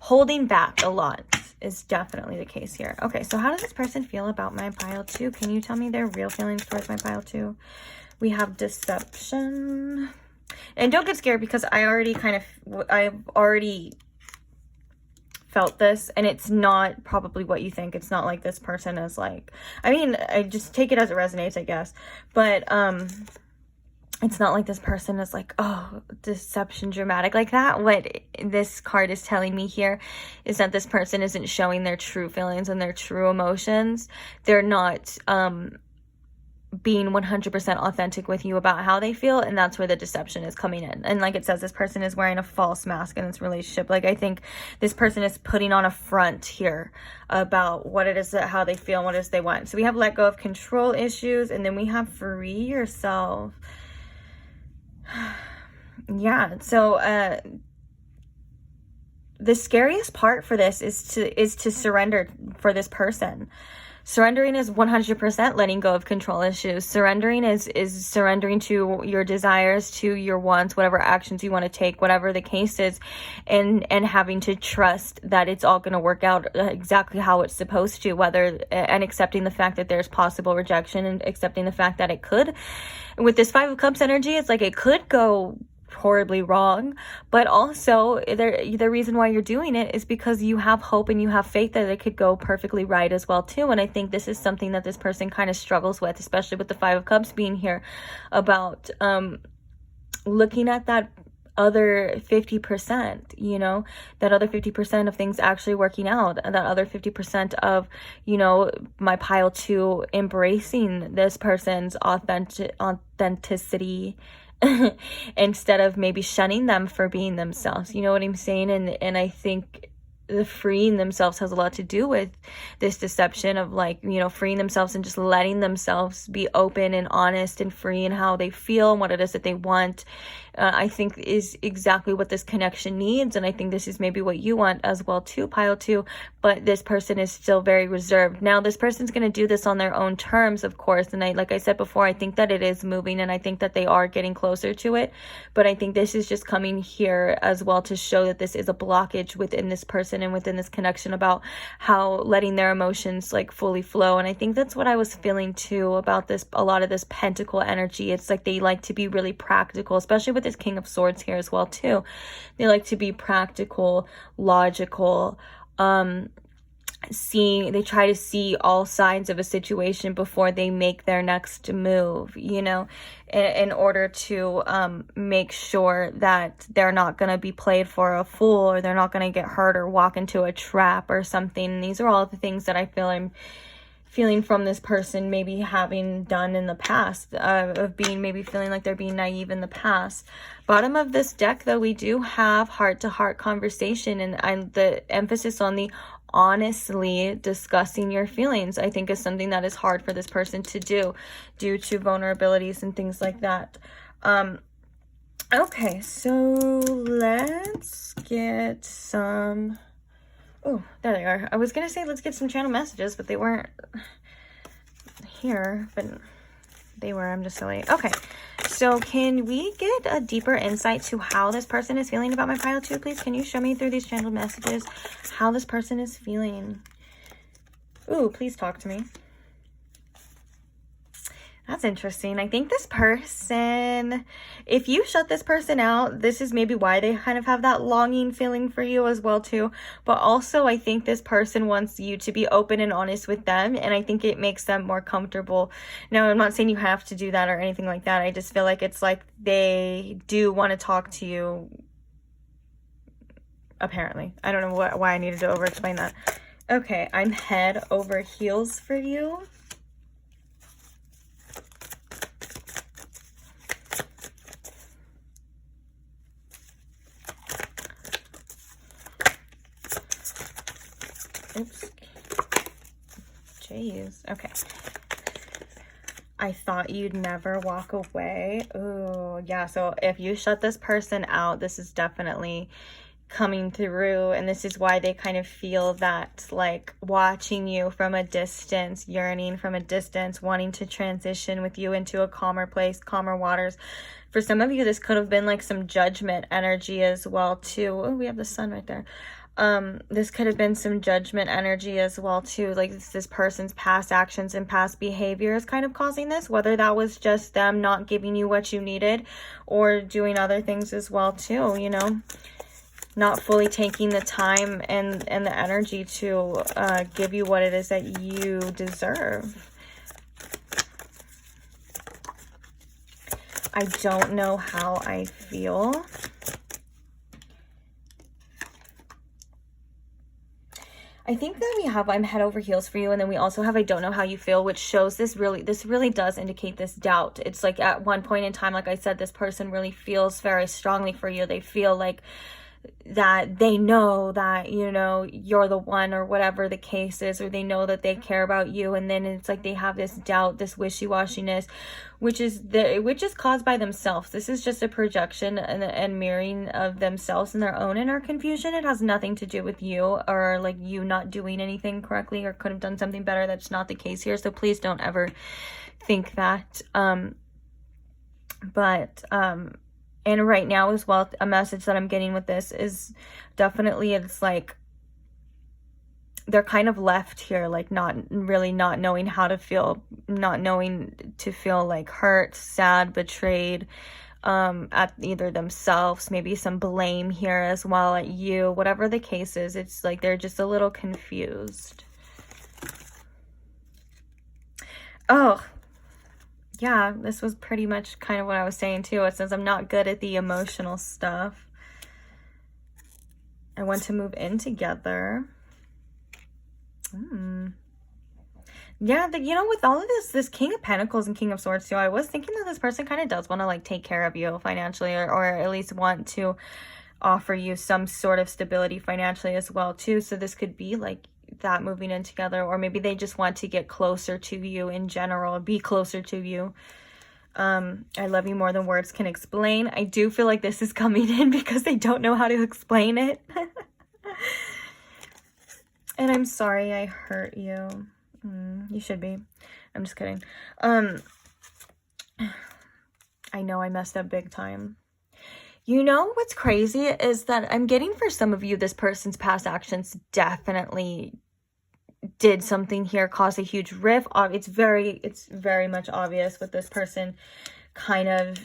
Holding back a lot is definitely the case here. Okay, so how does this person feel about my pile 2? Can you tell me their real feelings towards my pile 2? We have deception. And don't get scared, because I've already felt this, and it's not probably what you think. It's not like this person is like, I mean, I just take it as it resonates, I guess. But it's not like this person is like, oh, deception, dramatic like that. What this card is telling me here is that this person isn't showing their true feelings and their true emotions. They're not being 100% authentic with you about how they feel, and that's where the deception is coming in. And like it says, this person is wearing a false mask in this relationship. Like, I think this person is putting on a front here about what it is, how they feel, and what it is they want. So we have let go of control issues, and then we have free yourself. Yeah, so the scariest part for this is to surrender for this person. Surrendering is 100% letting go of control issues. Surrendering is surrendering to your desires, to your wants, whatever actions you want to take, whatever the case is, and having to trust that it's all going to work out exactly how it's supposed to, and accepting the fact that there's possible rejection, and accepting the fact that it could. And with this 5 of Cups energy, it's like it could go horribly wrong, but also the reason why you're doing it is because you have hope and you have faith that it could go perfectly right as well too. And I think this is something that this person kind of struggles with, especially with the 5 of Cups being here, about looking at that other 50%, you know, that other 50% of things actually working out, and that other 50% of, you know, my pile 2 embracing this person's authenticity instead of maybe shunning them for being themselves. You know what I'm saying? And I think the freeing themselves has a lot to do with this deception of, like, you know, freeing themselves and just letting themselves be open and honest and free in how they feel and what it is that they want, I think is exactly what this connection needs. And I think this is maybe what you want as well too, pile 2. But this person is still very reserved. Now, this person's going to do this on their own terms, of course. And like I said before, I think that it is moving, and I think that they are getting closer to it. But I think this is just coming here as well to show that this is a blockage within this person and within this connection about how letting their emotions like fully flow. And I think that's what I was feeling too about this, a lot of this pentacle energy. It's like they like to be really practical, especially with this King of Swords here as well too. They like to be practical, logical, they try to see all sides of a situation before they make their next move, you know, in order to make sure that they're not going to be played for a fool, or they're not going to get hurt or walk into a trap or something. And these are all the things that I feel I'm feeling from this person maybe having done in the past, of being maybe feeling like they're being naive in the past. Bottom of this deck, though, we do have heart-to-heart conversation, and the emphasis on the honestly discussing your feelings, I think, is something that is hard for this person to do due to vulnerabilities and things like that. Okay, so let's get some... Oh, there they are. I was going to say let's get some channel messages, but they weren't here, but they were. I'm just silly. Okay, so can we get a deeper insight to how this person is feeling about my pile 2, please? Can you show me through these channel messages how this person is feeling? Ooh, please talk to me. That's interesting. I think this person, if you shut this person out, this is maybe why they kind of have that longing feeling for you as well too. But also, I think this person wants you to be open and honest with them, and I think it makes them more comfortable. Now, I'm not saying you have to do that or anything like that. I just feel like it's like they do want to talk to you, apparently. I don't know why I needed to over-explain that. Okay, I'm head over heels for you. Oops. Jeez. Okay. I thought you'd never walk away. Oh, yeah. So if you shut this person out, this is definitely coming through. And this is why they kind of feel that, like, watching you from a distance, yearning from a distance, wanting to transition with you into a calmer place, calmer waters. For some of you, this could have been like some judgment energy as well, too. Oh, we have the sun right there. This could have been some judgment energy as well too, like this person's past actions and past behavior is kind of causing this, whether that was just them not giving you what you needed or doing other things as well too, you know, not fully taking the time and the energy to give you what it is that you deserve. I don't know how I feel. I think that we have I'm head over heels for you, and then we also have I don't know how you feel, which shows this really does indicate this doubt. It's like at one point in time, like I said, this person really feels very strongly for you. They feel like that they know that, you know, you're the one, or whatever the case is, or they know that they care about you, and then it's like they have this doubt, this wishy-washiness, which is caused by themselves. This is just a projection and mirroring of themselves and their own inner confusion. It has nothing to do with you, or like you not doing anything correctly, or could have done something better. That's not the case here, so please don't ever think that. And right now as well, a message that I'm getting with this is definitely, it's like they're kind of left here, like not knowing how to feel, not knowing to feel like hurt, sad, betrayed, at either themselves, maybe some blame here as well at you, whatever the case is. It's like they're just a little confused. Oh, yeah, this was pretty much kind of what I was saying too. It says I'm not good at the emotional stuff. I want to move in together. Yeah, you know, with all of this King of Pentacles and King of Swords too, I was thinking that this person kind of does want to like take care of you financially, or at least want to offer you some sort of stability financially as well too. So this could be like that, moving in together, or maybe they just want to get closer to you in general, be closer to you. I love you more than words can explain. I do feel like this is coming in because they don't know how to explain it. And I'm sorry I hurt you. You should be. I'm just kidding. I know I messed up big time. You know what's crazy is that I'm getting for some of you, this person's past actions definitely did something here, caused a huge rift. It's very much obvious with this person kind of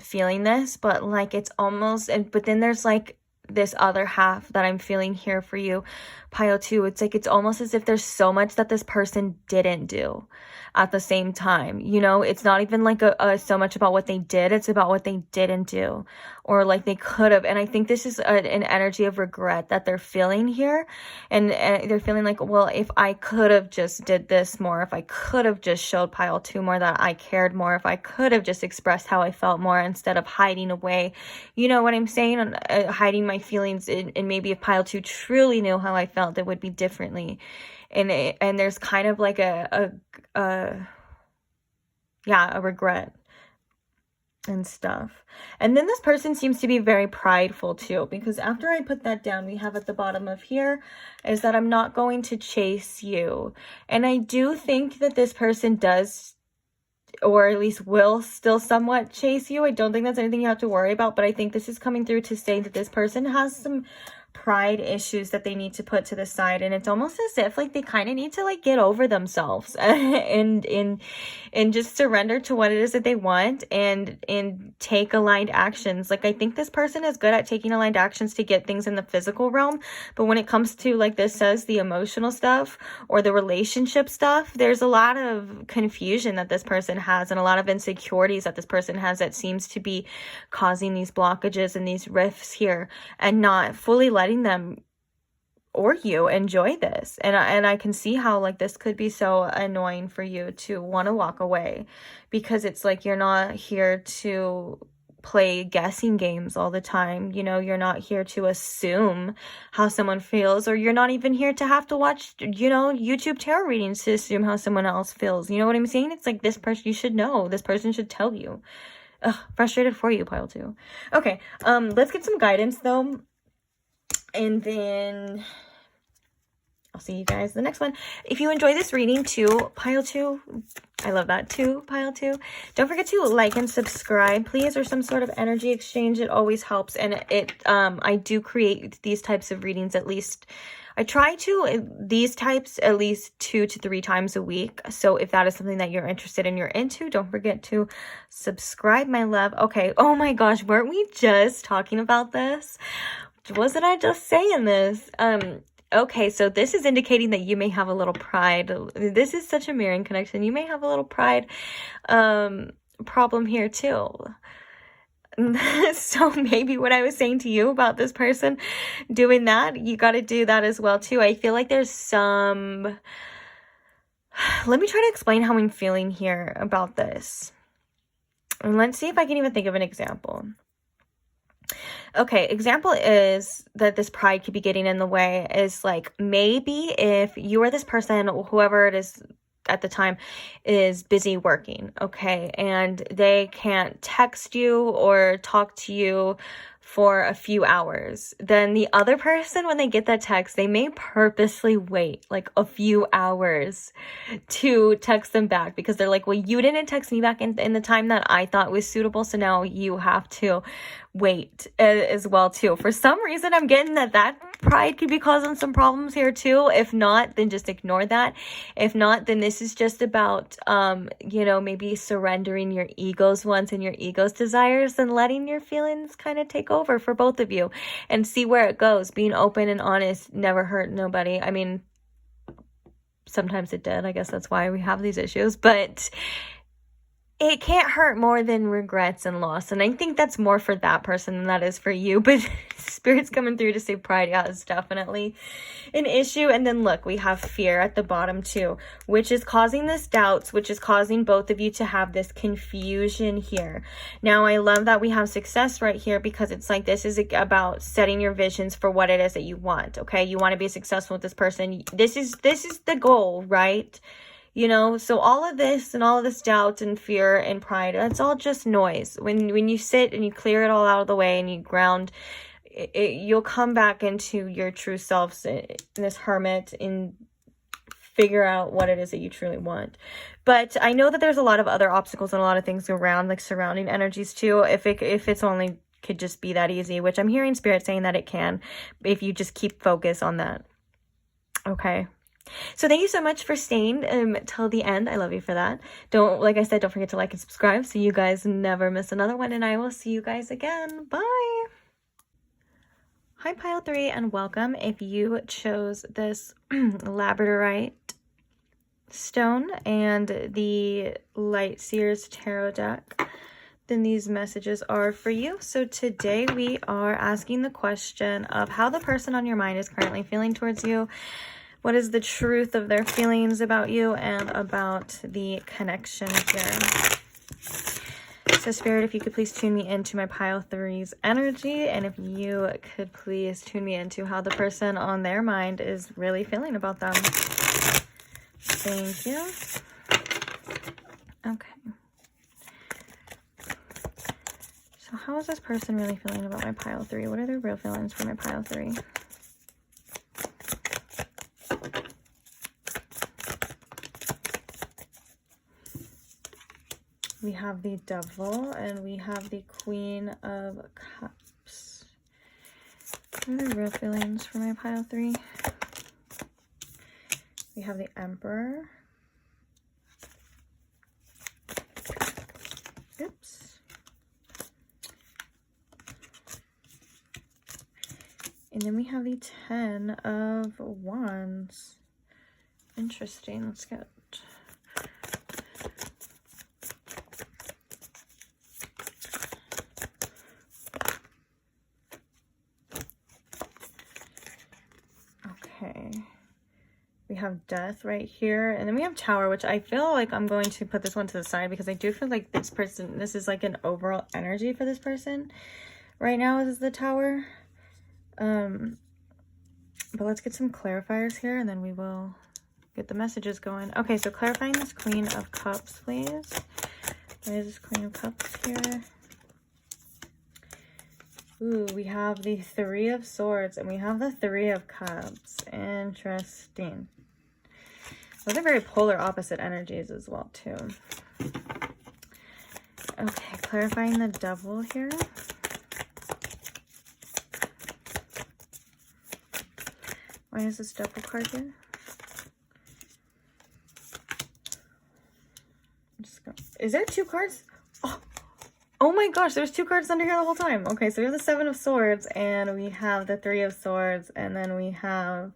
feeling this, but like it's almost, but then there's like this other half that I'm feeling here for you, pile 2. It's like it's almost as if there's so much that this person didn't do at the same time. You know, it's not even like so much about what they did, it's about what they didn't do, or like they could have. And I think this is an energy of regret that they're feeling here, and they're feeling like, well, if I could have just did this more, if I could have just showed pile 2 more that I cared more, if I could have just expressed how I felt more instead of hiding away, you know what I'm saying, hiding my feelings. And maybe if pile 2 truly knew how I felt, it would be differently. And there's kind of like a regret and stuff. And then this person seems to be very prideful too, because after I put that down, we have at the bottom of here is that I'm not going to chase you. And I do think that this person does, or at least will still somewhat chase you. I don't think that's anything you have to worry about, but I think this is coming through to say that this person has some pride issues that they need to put to the side, and it's almost as if like they kind of need to like get over themselves and just surrender to what it is that they want and take aligned actions. Like I think this person is good at taking aligned actions to get things in the physical realm, but when it comes to, like this says, the emotional stuff or the relationship stuff, there's a lot of confusion that this person has and a lot of insecurities that this person has that seems to be causing these blockages and these rifts here, and not fully letting them or you enjoy this. And I can see how like this could be so annoying for you to want to walk away, because it's like you're not here to play guessing games all the time. You know, you're not here to assume how someone feels, or you're not even here to have to watch, you know, YouTube tarot readings to assume how someone else feels. You know what I'm saying? It's like this person, you should know, this person should tell you. Ugh, frustrated for you, pile 2. Okay, let's get some guidance though. And then I'll see you guys in the next one. If you enjoy this reading too, pile 2, I love that too, pile 2. Don't forget to like and subscribe, please, or some sort of energy exchange. It always helps. And I do create these types of readings at least, I try to, these types at least 2 to 3 times a week. So if that is something that you're interested in, you're into, don't forget to subscribe, my love. Okay, oh my gosh, weren't we just talking about this? Wasn't I just saying this? Okay, so this is indicating that you may have a little pride. This is such a mirroring connection. You may have a little pride problem here too. So maybe what I was saying to you about this person doing that, you got to do that as well too. I feel like there's some, let me try to explain how I'm feeling here about this. And let's see if I can even think of an example. Okay, example is that this pride could be getting in the way is like, maybe if you are this person, whoever it is at the time is busy working, okay, and they can't text you or talk to you for a few hours, then the other person, when they get that text, they may purposely wait like a few hours to text them back, because they're like, well, you didn't text me back in the time that I thought was suitable, so now you have to wait as well too. For some reason, I'm getting that pride could be causing some problems here too. If not, then just ignore that. If not, then this is just about you know, maybe surrendering your ego's wants and your ego's desires and letting your feelings kind of take over for both of you and see where it goes. Being open and honest never hurt nobody. I mean, sometimes it did. I guess that's why we have these issues, but it can't hurt more than regrets and loss. And I think that's more for that person than that is for you. But Spirit's coming through to say pride, yeah, is definitely an issue. And then look, we have fear at the bottom too, which is causing this doubts, which is causing both of you to have this confusion here. Now, I love that we have success right here, because it's like this is about setting your visions for what it is that you want. Okay, you want to be successful with this person. This is the goal, right? You know, so all of this and all of this doubt and fear and pride, that's all just noise. When you sit and you clear it all out of the way and you ground, you'll come back into your true self, this hermit, and figure out what it is that you truly want. But I know that there's a lot of other obstacles and a lot of things around, like surrounding energies too. If it's only could just be that easy, which I'm hearing Spirit saying that it can, if you just keep focus on that. Okay. So thank you so much for staying till the end. I love you for that. Like I said, don't forget to like and subscribe so you guys never miss another one, and I will see you guys again. Bye. Hi Pile 3 and welcome. If you chose this labradorite stone and the Light Seers tarot deck, then these messages are for you. So today we are asking the question of how the person on your mind is currently feeling towards you. What is the truth of their feelings about you and about the connection here? So Spirit, if you could please tune me into my Pile 3's energy, and if you could please tune me into how the person on their mind is really feeling about them. Thank you. Okay. So how is this person really feeling about my Pile 3? What are their real feelings for my Pile 3? We have the Devil and we have the Queen of Cups. What are the real feelings for my Pile 3? We have the Emperor. Oops. And then we have the 10 of Wands. Interesting. Let's get... We have Death right here, and then we have Tower, which I feel like I'm going to put this one to the side because I do feel like this person, this is like an overall energy for this person right now. This is the Tower. But let's get some clarifiers here, and then we will get the messages going. Okay, so clarifying this Queen of Cups, please. Why is this Queen of Cups here? Ooh, we have the Three of Swords, and we have the Three of Cups. Interesting. Those are very polar opposite energies as well, too. Okay, clarifying the Devil here. Why is this Devil card here? Is there 2 cards? Oh my gosh, there's 2 cards under here the whole time. Okay, so we have the 7 of Swords, and we have the 3 of Swords, and then we have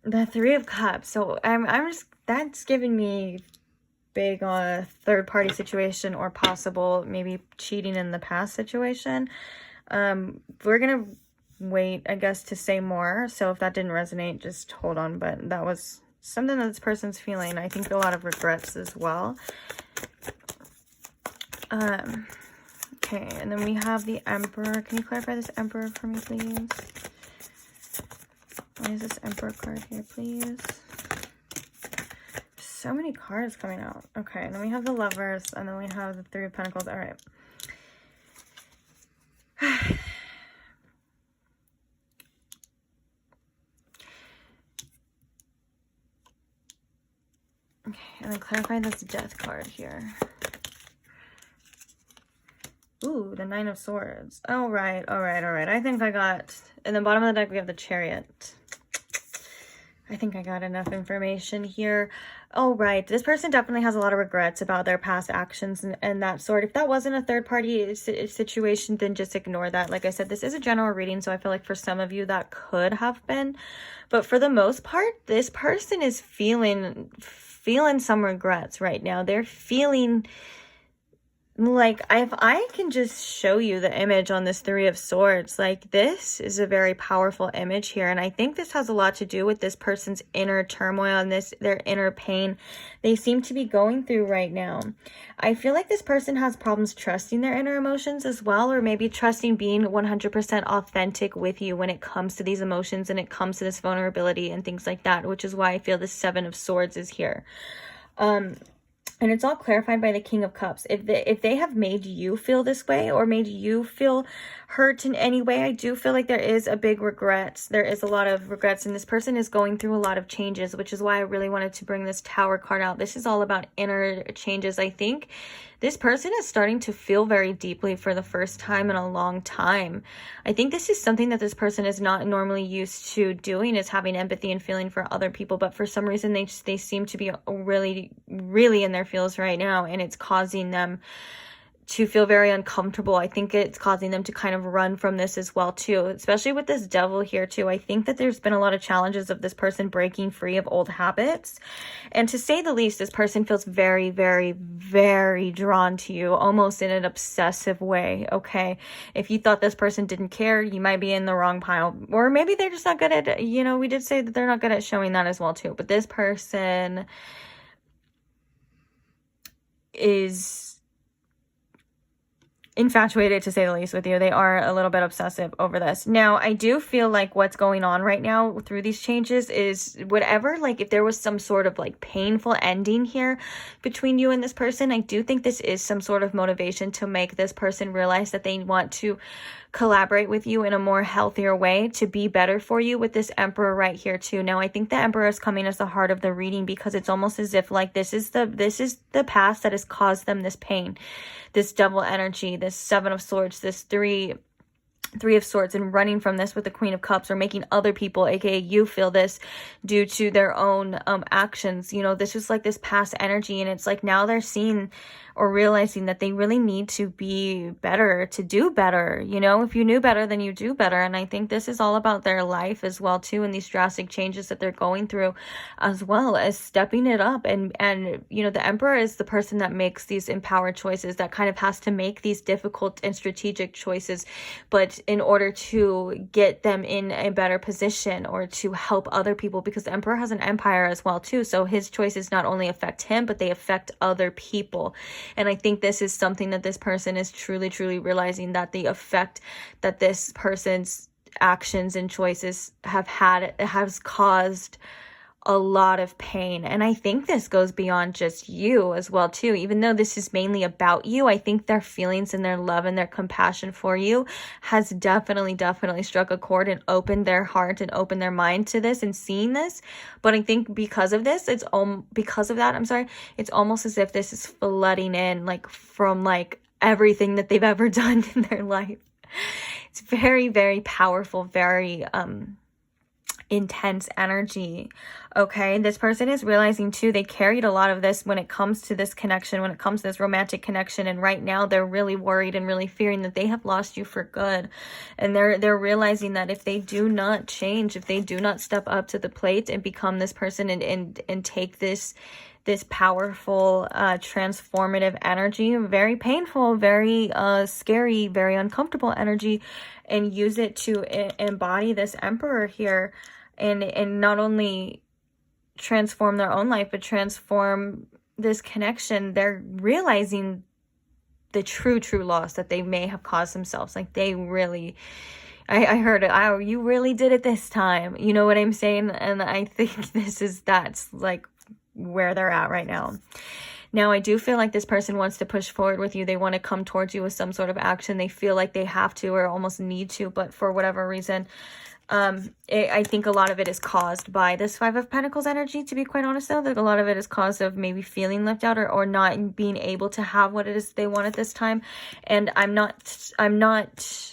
the 3 of Cups. So I'm just, that's giving me big on a third-party situation or possible maybe cheating in the past situation. We're gonna wait, I guess, to say more. So if that didn't resonate, just hold on. But that was something that this person's feeling. I think a lot of regrets as well. Okay, and then we have the Emperor. Can you clarify this Emperor for me, please? Why is this Emperor card here, please? So many cards coming out. Okay, and then we have the Lovers, and then we have the 3 of Pentacles. All right. Okay, and then clarifying this Death card here. Ooh, the 9 of Swords. All right. I think I got... In the bottom of the deck, we have the Chariot. I think I got enough information here. All right. This person definitely has a lot of regrets about their past actions and that sort. If that wasn't a third-party situation, then just ignore that. Like I said, this is a general reading, so I feel like for some of you that could have been. But for the most part, this person is feeling some regrets right now. They're feeling like, if I can just show you the image on this Three of Swords, like, this is a very powerful image here. And I think this has a lot to do with this person's inner turmoil and their inner pain they seem to be going through right now. I feel like this person has problems trusting their inner emotions as well, or maybe trusting being 100% authentic with you when it comes to these emotions and it comes to this vulnerability and things like that, which is why I feel the Seven of Swords is here. And it's all clarified by the King of Cups. If they have made you feel this way or made you feel hurt in any way, I do feel like there is a big regret. There is a lot of regrets, and this person is going through a lot of changes, which is why I really wanted to bring this Tower card out. This is all about inner changes. I think this person is starting to feel very deeply for the first time in a long time. I think this is something that this person is not normally used to doing, is having empathy and feeling for other people. But for some reason, they seem to be really, really in their feels right now, and it's causing them to feel very uncomfortable. I think it's causing them to kind of run from this as well too, especially with this Devil here too. I think that there's been a lot of challenges of this person breaking free of old habits, and to say the least, this person feels very, very, very drawn to you, almost in an obsessive way. Okay, if you thought this person didn't care, you might be in the wrong pile, or maybe they're just not good at, you know, we did say that they're not good at showing that as well too. But this person is infatuated, to say the least, with you. They are a little bit obsessive over this. Now, I do feel like what's going on right now through these changes is whatever, like, if there was some sort of like painful ending here between you and this person, I do think this is some sort of motivation to make this person realize that they want to collaborate with you in a more healthier way to be better for you, with this Emperor right here too. Now, I think the Emperor is coming as the heart of the reading, because it's almost as if like this is the past that has caused them this pain, this double energy, this Seven of Swords, this Three of Swords, and running from this with the Queen of Cups, or making other people, aka you, feel this due to their own actions. You know, this was like this past energy, and it's like now they're seeing or realizing that they really need to be better, to do better. You know, if you knew better, then you do better. And I think this is all about their life as well too, and these drastic changes that they're going through, as well as stepping it up. And you know, the Emperor is the person that makes these empowered choices, that kind of has to make these difficult and strategic choices, but in order to get them in a better position or to help other people, because the Emperor has an empire as well too. So his choices not only affect him, but they affect other people. And I think this is something that this person is truly, truly realizing, that the effect that this person's actions and choices have had has caused a lot of pain. And I think this goes beyond just you as well too. Even though this is mainly about you, I think their feelings and their love and their compassion for you has definitely struck a chord and opened their heart and opened their mind to this and seeing this. But I think because of this, it's almost as if this is flooding in, like, from like everything that they've ever done in their life. It's very, very powerful, very intense energy. Okay, this person is realizing too, they carried a lot of this when it comes to this connection, when it comes to this romantic connection, and right now they're really worried and really fearing that they have lost you for good. And they're realizing that if they do not change, if they do not step up to the plate and become this person and take this powerful transformative energy, very painful, very scary, very uncomfortable energy, and use it to embody this Emperor here, and not only transform their own life, but transform this connection, they're realizing the true loss that they may have caused themselves. Like, they really, I heard it, oh, you really did it this time, you know what I'm saying? And I think that's like where they're at right now. Now, I do feel like this person wants to push forward with you. They want to come towards you with some sort of action. They feel like they have to or almost need to, but for whatever reason, I think a lot of it is caused by this Five of Pentacles energy, to be quite honest though. That a lot of it is caused of maybe feeling left out or not being able to have what it is they want at this time. And I'm not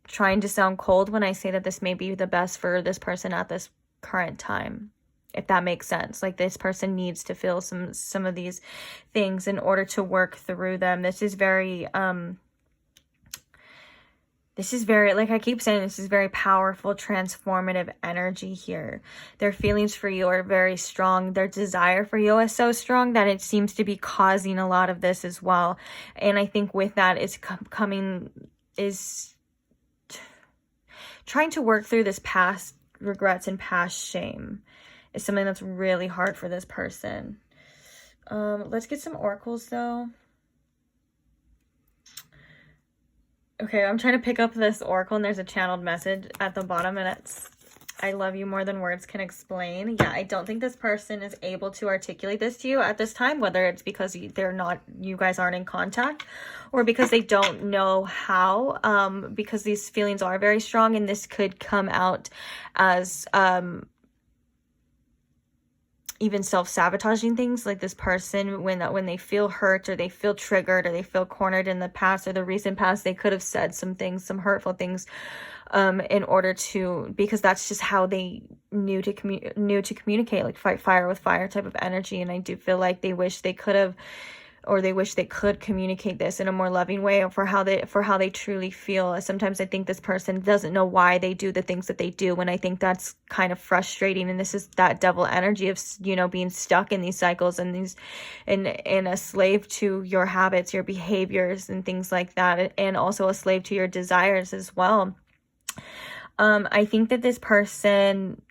trying to sound cold when I say that this may be the best for this person at this current time, if that makes sense. Like, this person needs to feel some of these things in order to work through them. This is very This is very, like I keep saying, this is very powerful, transformative energy here. Their feelings for you are very strong. Their desire for you is so strong that it seems to be causing a lot of this as well. And I think with that is trying to work through this past regrets and past shame is something that's really hard for this person. Let's get some oracles though. Okay, I'm trying to pick up this oracle and there's a channeled message at the bottom and it's, I love you more than words can explain. Yeah, I don't think this person is able to articulate this to you at this time, whether it's because you guys aren't in contact, or because they don't know how, because these feelings are very strong, and this could come out as even self-sabotaging things. Like this person, when they feel hurt or they feel triggered or they feel cornered in the past or the recent past, they could have said some things, some hurtful things, in order to, because that's just how they knew to communicate, like fight fire with fire type of energy. And I do feel like they wish they could have, or they wish they could communicate this in a more loving way, or for how they truly feel. Sometimes I think this person doesn't know why they do the things that they do, and I think that's kind of frustrating. And this is that devil energy of, you know, being stuck in these cycles and and a slave to your habits, your behaviors and things like that, and also a slave to your desires as well. I think that this person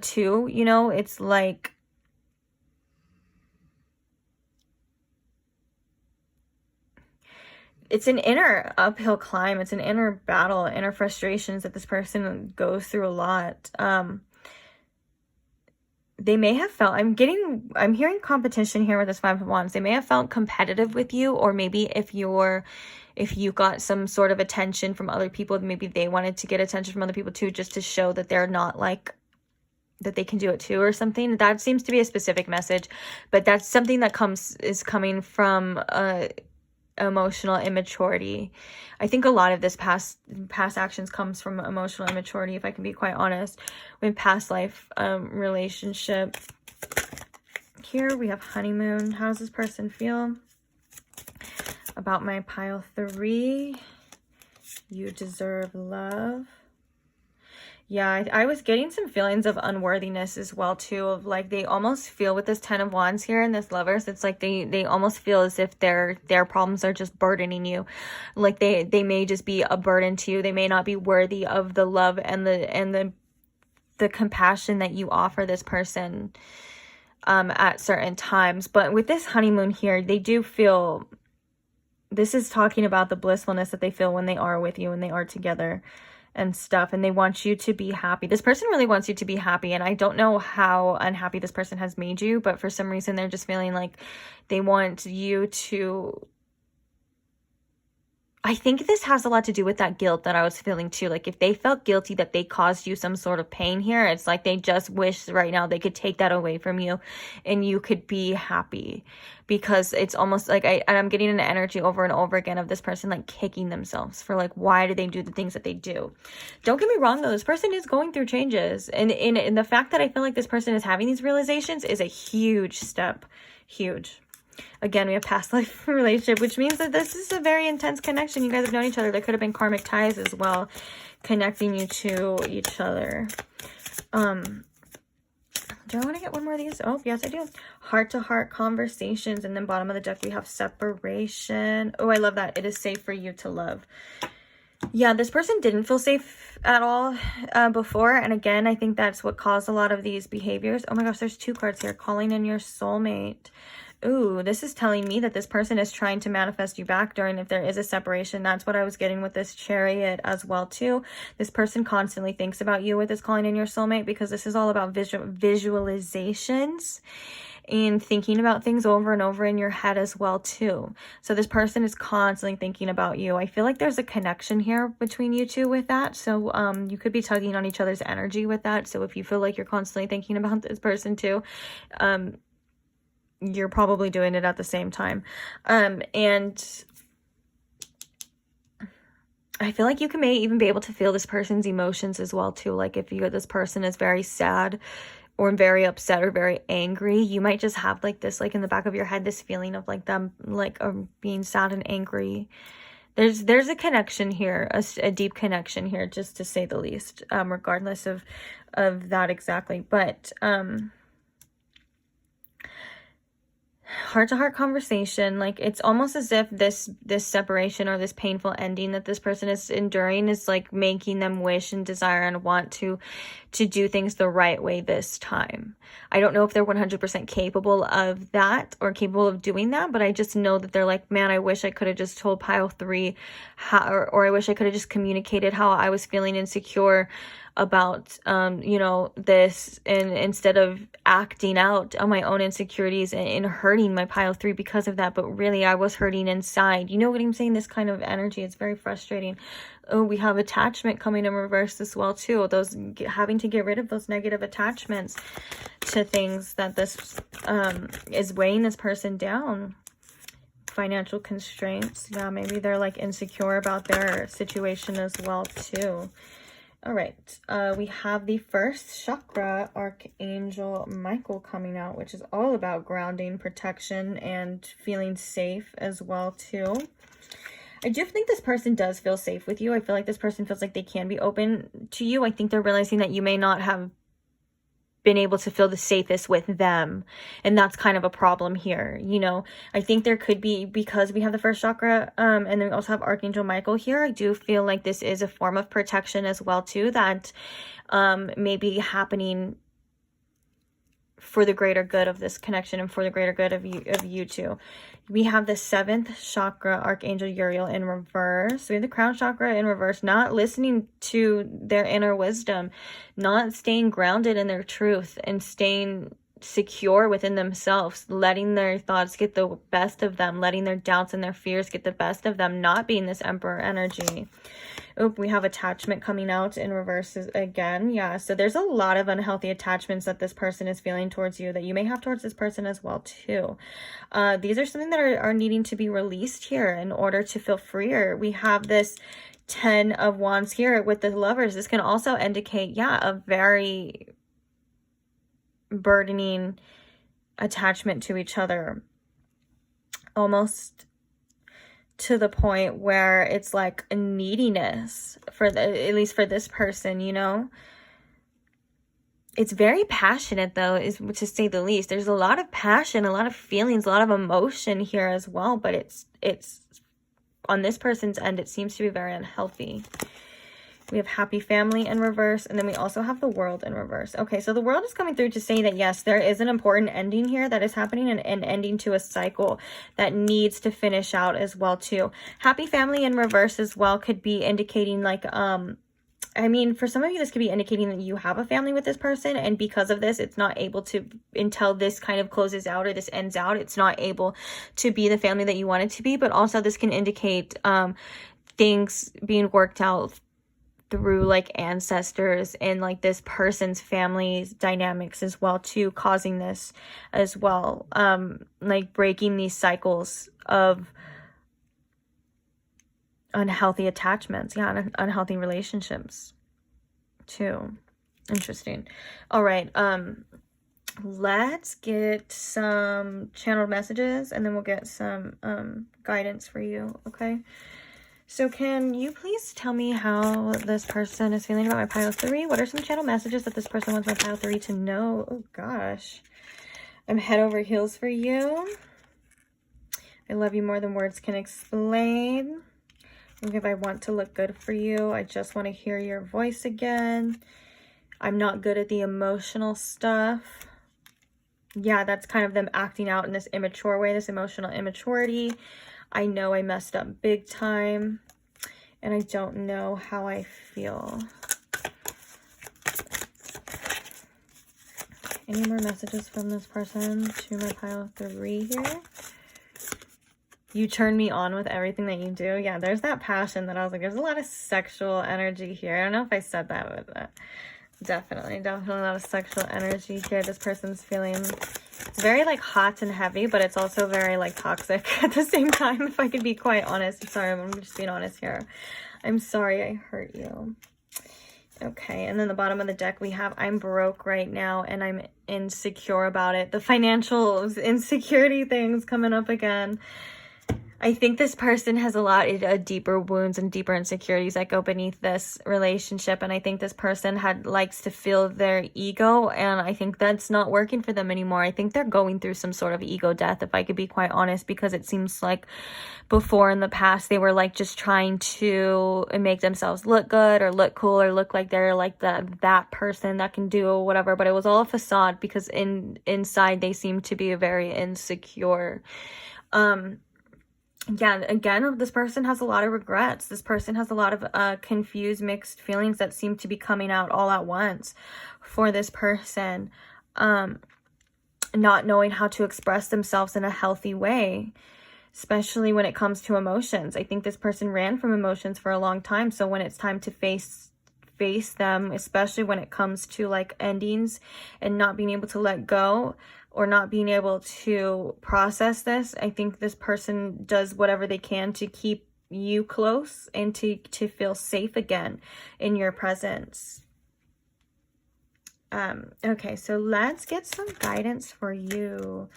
too, you know, it's like, it's an inner uphill climb. It's an inner battle, inner frustrations that this person goes through a lot. They may have felt, I'm hearing competition here with this Five of Wands. They may have felt competitive with you, or maybe if you got some sort of attention from other people, maybe they wanted to get attention from other people too, just to show that they're not like, that they can do it too or something. That seems to be a specific message, but that's something that is coming from emotional immaturity. I think a lot of this past actions comes from emotional immaturity, if I can be quite honest, with past life relationship. Here we have honeymoon. How does this person feel about my pile 3? You deserve love. Yeah, I was getting some feelings of unworthiness as well too, of like they almost feel with this Ten of Wands here and this Lovers, it's like they almost feel as if their problems are just burdening you. Like they may just be a burden to you. They may not be worthy of the love and the compassion that you offer this person at certain times. But with this honeymoon here, they do feel, this is talking about the blissfulness that they feel when they are with you, when they are together and stuff, and they want you to be happy. This person really wants you to be happy, and I don't know how unhappy this person has made you, but for some reason they're just feeling like they want you to, I think this has a lot to do with that guilt that I was feeling too. Like if they felt guilty that they caused you some sort of pain here, it's like they just wish right now they could take that away from you and you could be happy. Because it's almost like I'm getting an energy over and over again of this person like kicking themselves for like, why do they do the things that they do? Don't get me wrong though, this person is going through changes. And in the fact that I feel like this person is having these realizations is a huge step. Huge. Again, we have past life relationship, which means that this is a very intense connection. You guys have known each other. There could have been karmic ties as well, connecting you to each other. Do I want to get one more of these? Oh, yes, I do. Heart-to-heart conversations. And then bottom of the deck, we have separation. Oh, I love that. It is safe for you to love. Yeah, this person didn't feel safe at all before. And again, I think that's what caused a lot of these behaviors. Oh my gosh, there's 2 cards here. Calling in your soulmate. Ooh, this is telling me that this person is trying to manifest you back during, if there is a separation. That's what I was getting with this Chariot as well too. This person constantly thinks about you with this calling in your soulmate, because this is all about visualizations and thinking about things over and over in your head as well too. So this person is constantly thinking about you. I feel like there's a connection here between you two with that. So you could be tugging on each other's energy with that. So if you feel like you're constantly thinking about this person too, you're probably doing it at the same time. And I feel like you may even be able to feel this person's emotions as well too. Like if this person is very sad or very upset or very angry, you might just have like this, like in the back of your head, this feeling of like them, like being sad and angry There's a connection here, a deep connection here, just to say the least, regardless of that exactly. But heart-to-heart conversation, like it's almost as if this separation or this painful ending that this person is enduring is like making them wish and desire and want to do things the right way this time. I don't know if they're 100% capable of that or capable of doing that, but I just know that they're like, man, I wish I could have just told pile 3 how, or I wish I could have just communicated how I was feeling insecure about you know, this, and instead of acting out on my own insecurities and hurting my pile 3 because of that, but really I was hurting inside. You know what I'm saying? This kind of energy, it's very frustrating. Oh, we have attachment coming in reverse as well too. Those having to get rid of those negative attachments to things that this is weighing this person down. Financial constraints. Yeah, maybe they're like insecure about their situation as well too. All right, we have the first chakra, Archangel Michael, coming out, which is all about grounding, protection, and feeling safe as well too. I do think this person does feel safe with you. I feel like this person feels like they can be open to you. I think they're realizing that you may not have been able to feel the safest with them, and that's kind of a problem here. You know, I think there could be, because we have the first chakra and then we also have Archangel Michael here, I do feel like this is a form of protection as well too, that may be happening for the greater good of this connection and for the greater good of you two. We have the 7th chakra, Archangel Uriel, in reverse. We have the crown chakra in reverse, not listening to their inner wisdom, not staying grounded in their truth and staying secure within themselves, letting their thoughts get the best of them, letting their doubts and their fears get the best of them, not being this Emperor energy. Oh, we have attachment coming out in reverse again. Yeah, so there's a lot of unhealthy attachments that this person is feeling towards you, that you may have towards this person as well too. These are something that are needing to be released here in order to feel freer. We have this 10 of Wands here with the Lovers. This can also indicate, yeah, a very burdening attachment to each other, almost to the point where it's like a neediness for at least for this person, you know. It's very passionate though, is to say the least. There's a lot of passion, a lot of feelings, a lot of emotion here as well, but it's on this person's end, it seems to be very unhealthy. We have happy family in reverse, and then we also have the World in reverse. Okay, so the World is coming through to say that, yes, there is an important ending here that is happening, and an ending to a cycle that needs to finish out as well, too. Happy family in reverse as well could be indicating, like, I mean, for some of you, this could be indicating that you have a family with this person, and because of this, it's not able to, until this kind of closes out or this ends out, it's not able to be the family that you want it to be. But also, this can indicate things being worked out through like ancestors and like this person's family's dynamics as well too, causing this as well, like breaking these cycles of unhealthy attachments, yeah, unhealthy relationships too. Interesting. All right, let's get some channeled messages and then we'll get some guidance for you. Okay, so can you please tell me how this person is feeling about my pile 3? What are some channel messages that this person wants my pile 3 to know? Oh gosh, I'm head over heels for you. I love you more than words can explain. If I want to look good for you, I just want to hear your voice again. I'm not good at the emotional stuff. Yeah, that's kind of them acting out in this immature way, this emotional immaturity. I know I messed up big time, and I don't know how I feel. Any more messages from this person to my pile 3 here? You turn me on with everything that you do. Yeah, there's that passion that I was like, there's a lot of sexual energy here. I don't know if I said that, but definitely a lot of sexual energy here. This person's feeling, it's very like hot and heavy, but it's also very like toxic at the same time, if I could be quite honest. I'm sorry, I'm just being honest here. I'm sorry I hurt you. Okay, and then the bottom of the deck we have, I'm broke right now and I'm insecure about it. The financial insecurity things coming up again. I think this person has a lot of deeper wounds and deeper insecurities that go beneath this relationship. And I think this person likes to feel their ego. And I think that's not working for them anymore. I think they're going through some sort of ego death, if I could be quite honest, because it seems like before in the past, they were like just trying to make themselves look good or look cool or look like they're like that person that can do whatever. But it was all a facade, because inside they seem to be very insecure. Yeah, again, this person has a lot of regrets. This person has a lot of confused, mixed feelings that seem to be coming out all at once for this person. Not knowing how to express themselves in a healthy way, especially when it comes to emotions. I think this person ran from emotions for a long time. So when it's time to face them, especially when it comes to like endings and not being able to let go, or not being able to process this, I think this person does whatever they can to keep you close and to feel safe again in your presence. Okay, so let's get some guidance for you.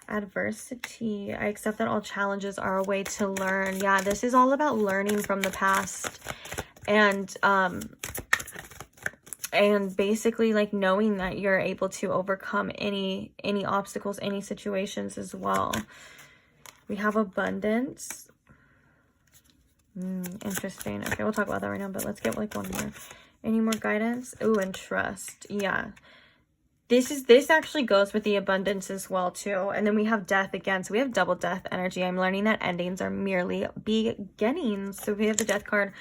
Adversity. I accept that all challenges are a way to learn. Yeah, this is all about learning from the past. And basically like knowing that you're able to overcome any obstacles, any situations as well. We have abundance. Interesting. Okay, we'll talk about that right now, but let's get like one more. Any more guidance? Ooh, and trust. Yeah. This actually goes with the abundance as well too. And then we have death again. So we have double death energy. I'm learning that endings are merely beginnings. So we have the death card.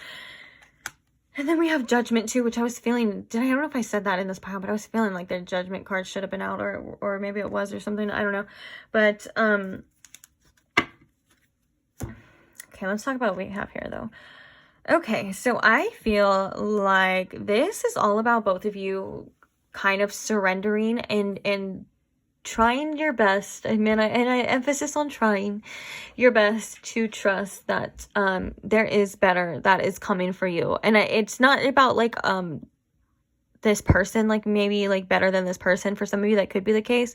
And then we have judgment too, which I was feeling, I don't know if I said that in this pile, but I was feeling like their judgment card should have been out, or maybe it was or something. I don't know. But, okay, let's talk about what we have here though. Okay, so I feel like this is all about both of you kind of surrendering and trying your best. I mean, I emphasis on trying your best to trust that there is better that is coming for you. And it's not about like this person, like maybe like better than this person. For some of you that could be the case,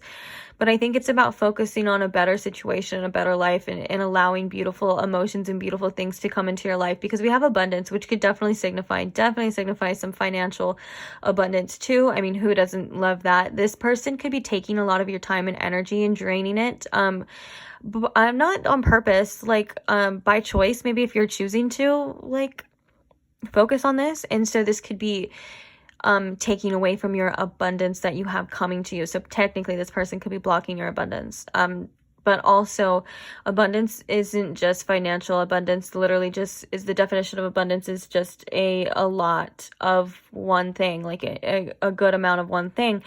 but I think it's about focusing on a better situation, a better life, and allowing beautiful emotions and beautiful things to come into your life, because we have abundance, which could definitely signify some financial abundance too. I mean, who doesn't love that? This person could be taking a lot of your time and energy and draining it. But I'm not on purpose, like by choice. Maybe if you're choosing to like focus on this, and so this could be taking away from your abundance that you have coming to you. So technically this person could be blocking your abundance. But also abundance isn't just financial. Abundance literally just is, the definition of abundance is just a lot of one thing, like a good amount of one thing.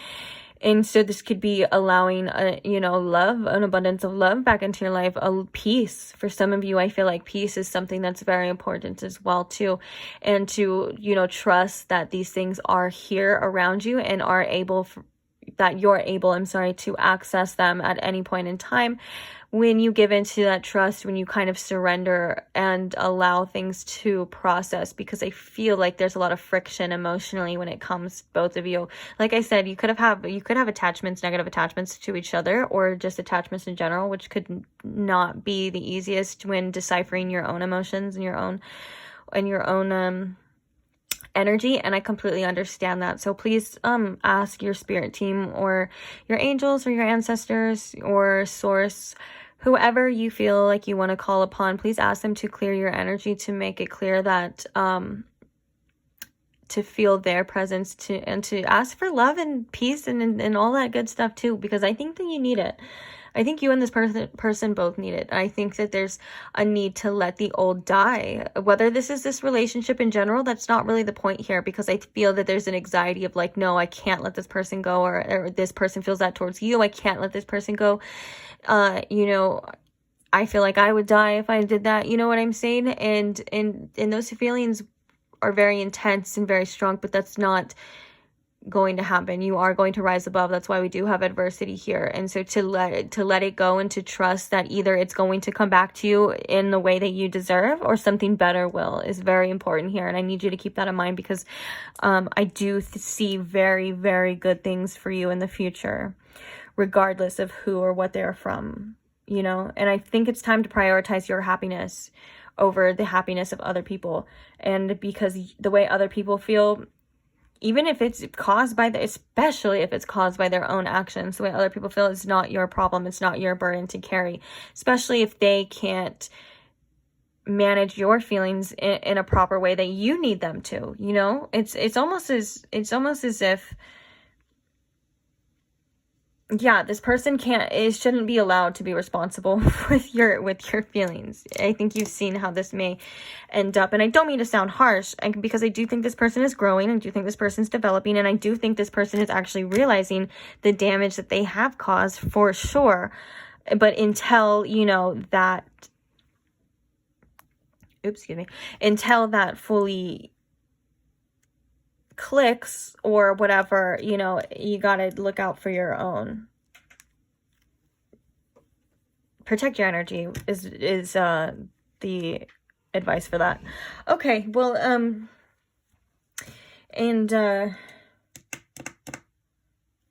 And so this could be allowing, love, an abundance of love back into your life, a peace. For some of you, I feel like peace is something that's very important as well, too. And to, trust that these things are here around you and are able, to access them at any point in time. When you give into that trust, when you kind of surrender and allow things to process, because I feel like there's a lot of friction emotionally when it comes, both of you. Like I said, you could have attachments, negative attachments to each other, or just attachments in general, which could not be the easiest when deciphering your own emotions and your own energy. And I completely understand that. So please ask your spirit team or your angels or your ancestors or source, whoever you feel like you want to call upon, please ask them to clear your energy, to make it clear that to feel their presence, and to ask for love and peace and all that good stuff too, because I think that you need it. I think you and this person both need it. And I think that there's a need to let the old die. Whether this relationship in general, that's not really the point here, because I feel that there's an anxiety of like, no, I can't let this person go, or this person feels that towards you. I can't let this person go. I feel like I would die if I did that. You know what I'm saying? And those feelings are very intense and very strong, but that's not going to happen. You are going to rise above. That's why we do have adversity here. And so to let it go and to trust that either it's going to come back to you in the way that you deserve, or something better will, is very important here. And I need you to keep that in mind, because I do see very, very good things for you in the future, regardless of who or what they're from. you know, and I think it's time to prioritize your happiness over the happiness of other people. And because the way other people feel, even if it's caused by especially if it's caused by their own actions, the way other people feel is not your problem. It's not your burden to carry, especially if they can't manage your feelings in a proper way that you need them to, you know. It's almost as if, yeah, this person shouldn't be allowed to be responsible with your feelings. I think you've seen how this may end up, and I don't mean to sound harsh, because I do think this person is growing, I do think this person's developing, and I do think this person is actually realizing the damage that they have caused, for sure. But until, you know, that until that fully clicks or whatever, you know, you gotta look out for your own. Protect your energy is the advice for that. Okay, well,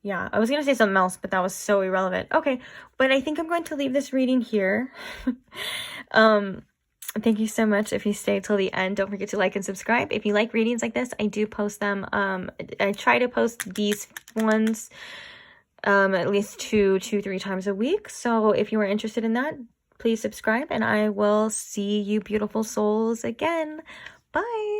yeah, I was gonna say something else, but that was so irrelevant. Okay, but I think I'm going to leave this reading here. Thank you so much. If you stay till the end, don't forget to like and subscribe. If you like readings like this, I do post them. I try to post these ones at least 3 times a week. So if you are interested in that, please subscribe, and I will see you beautiful souls again. Bye.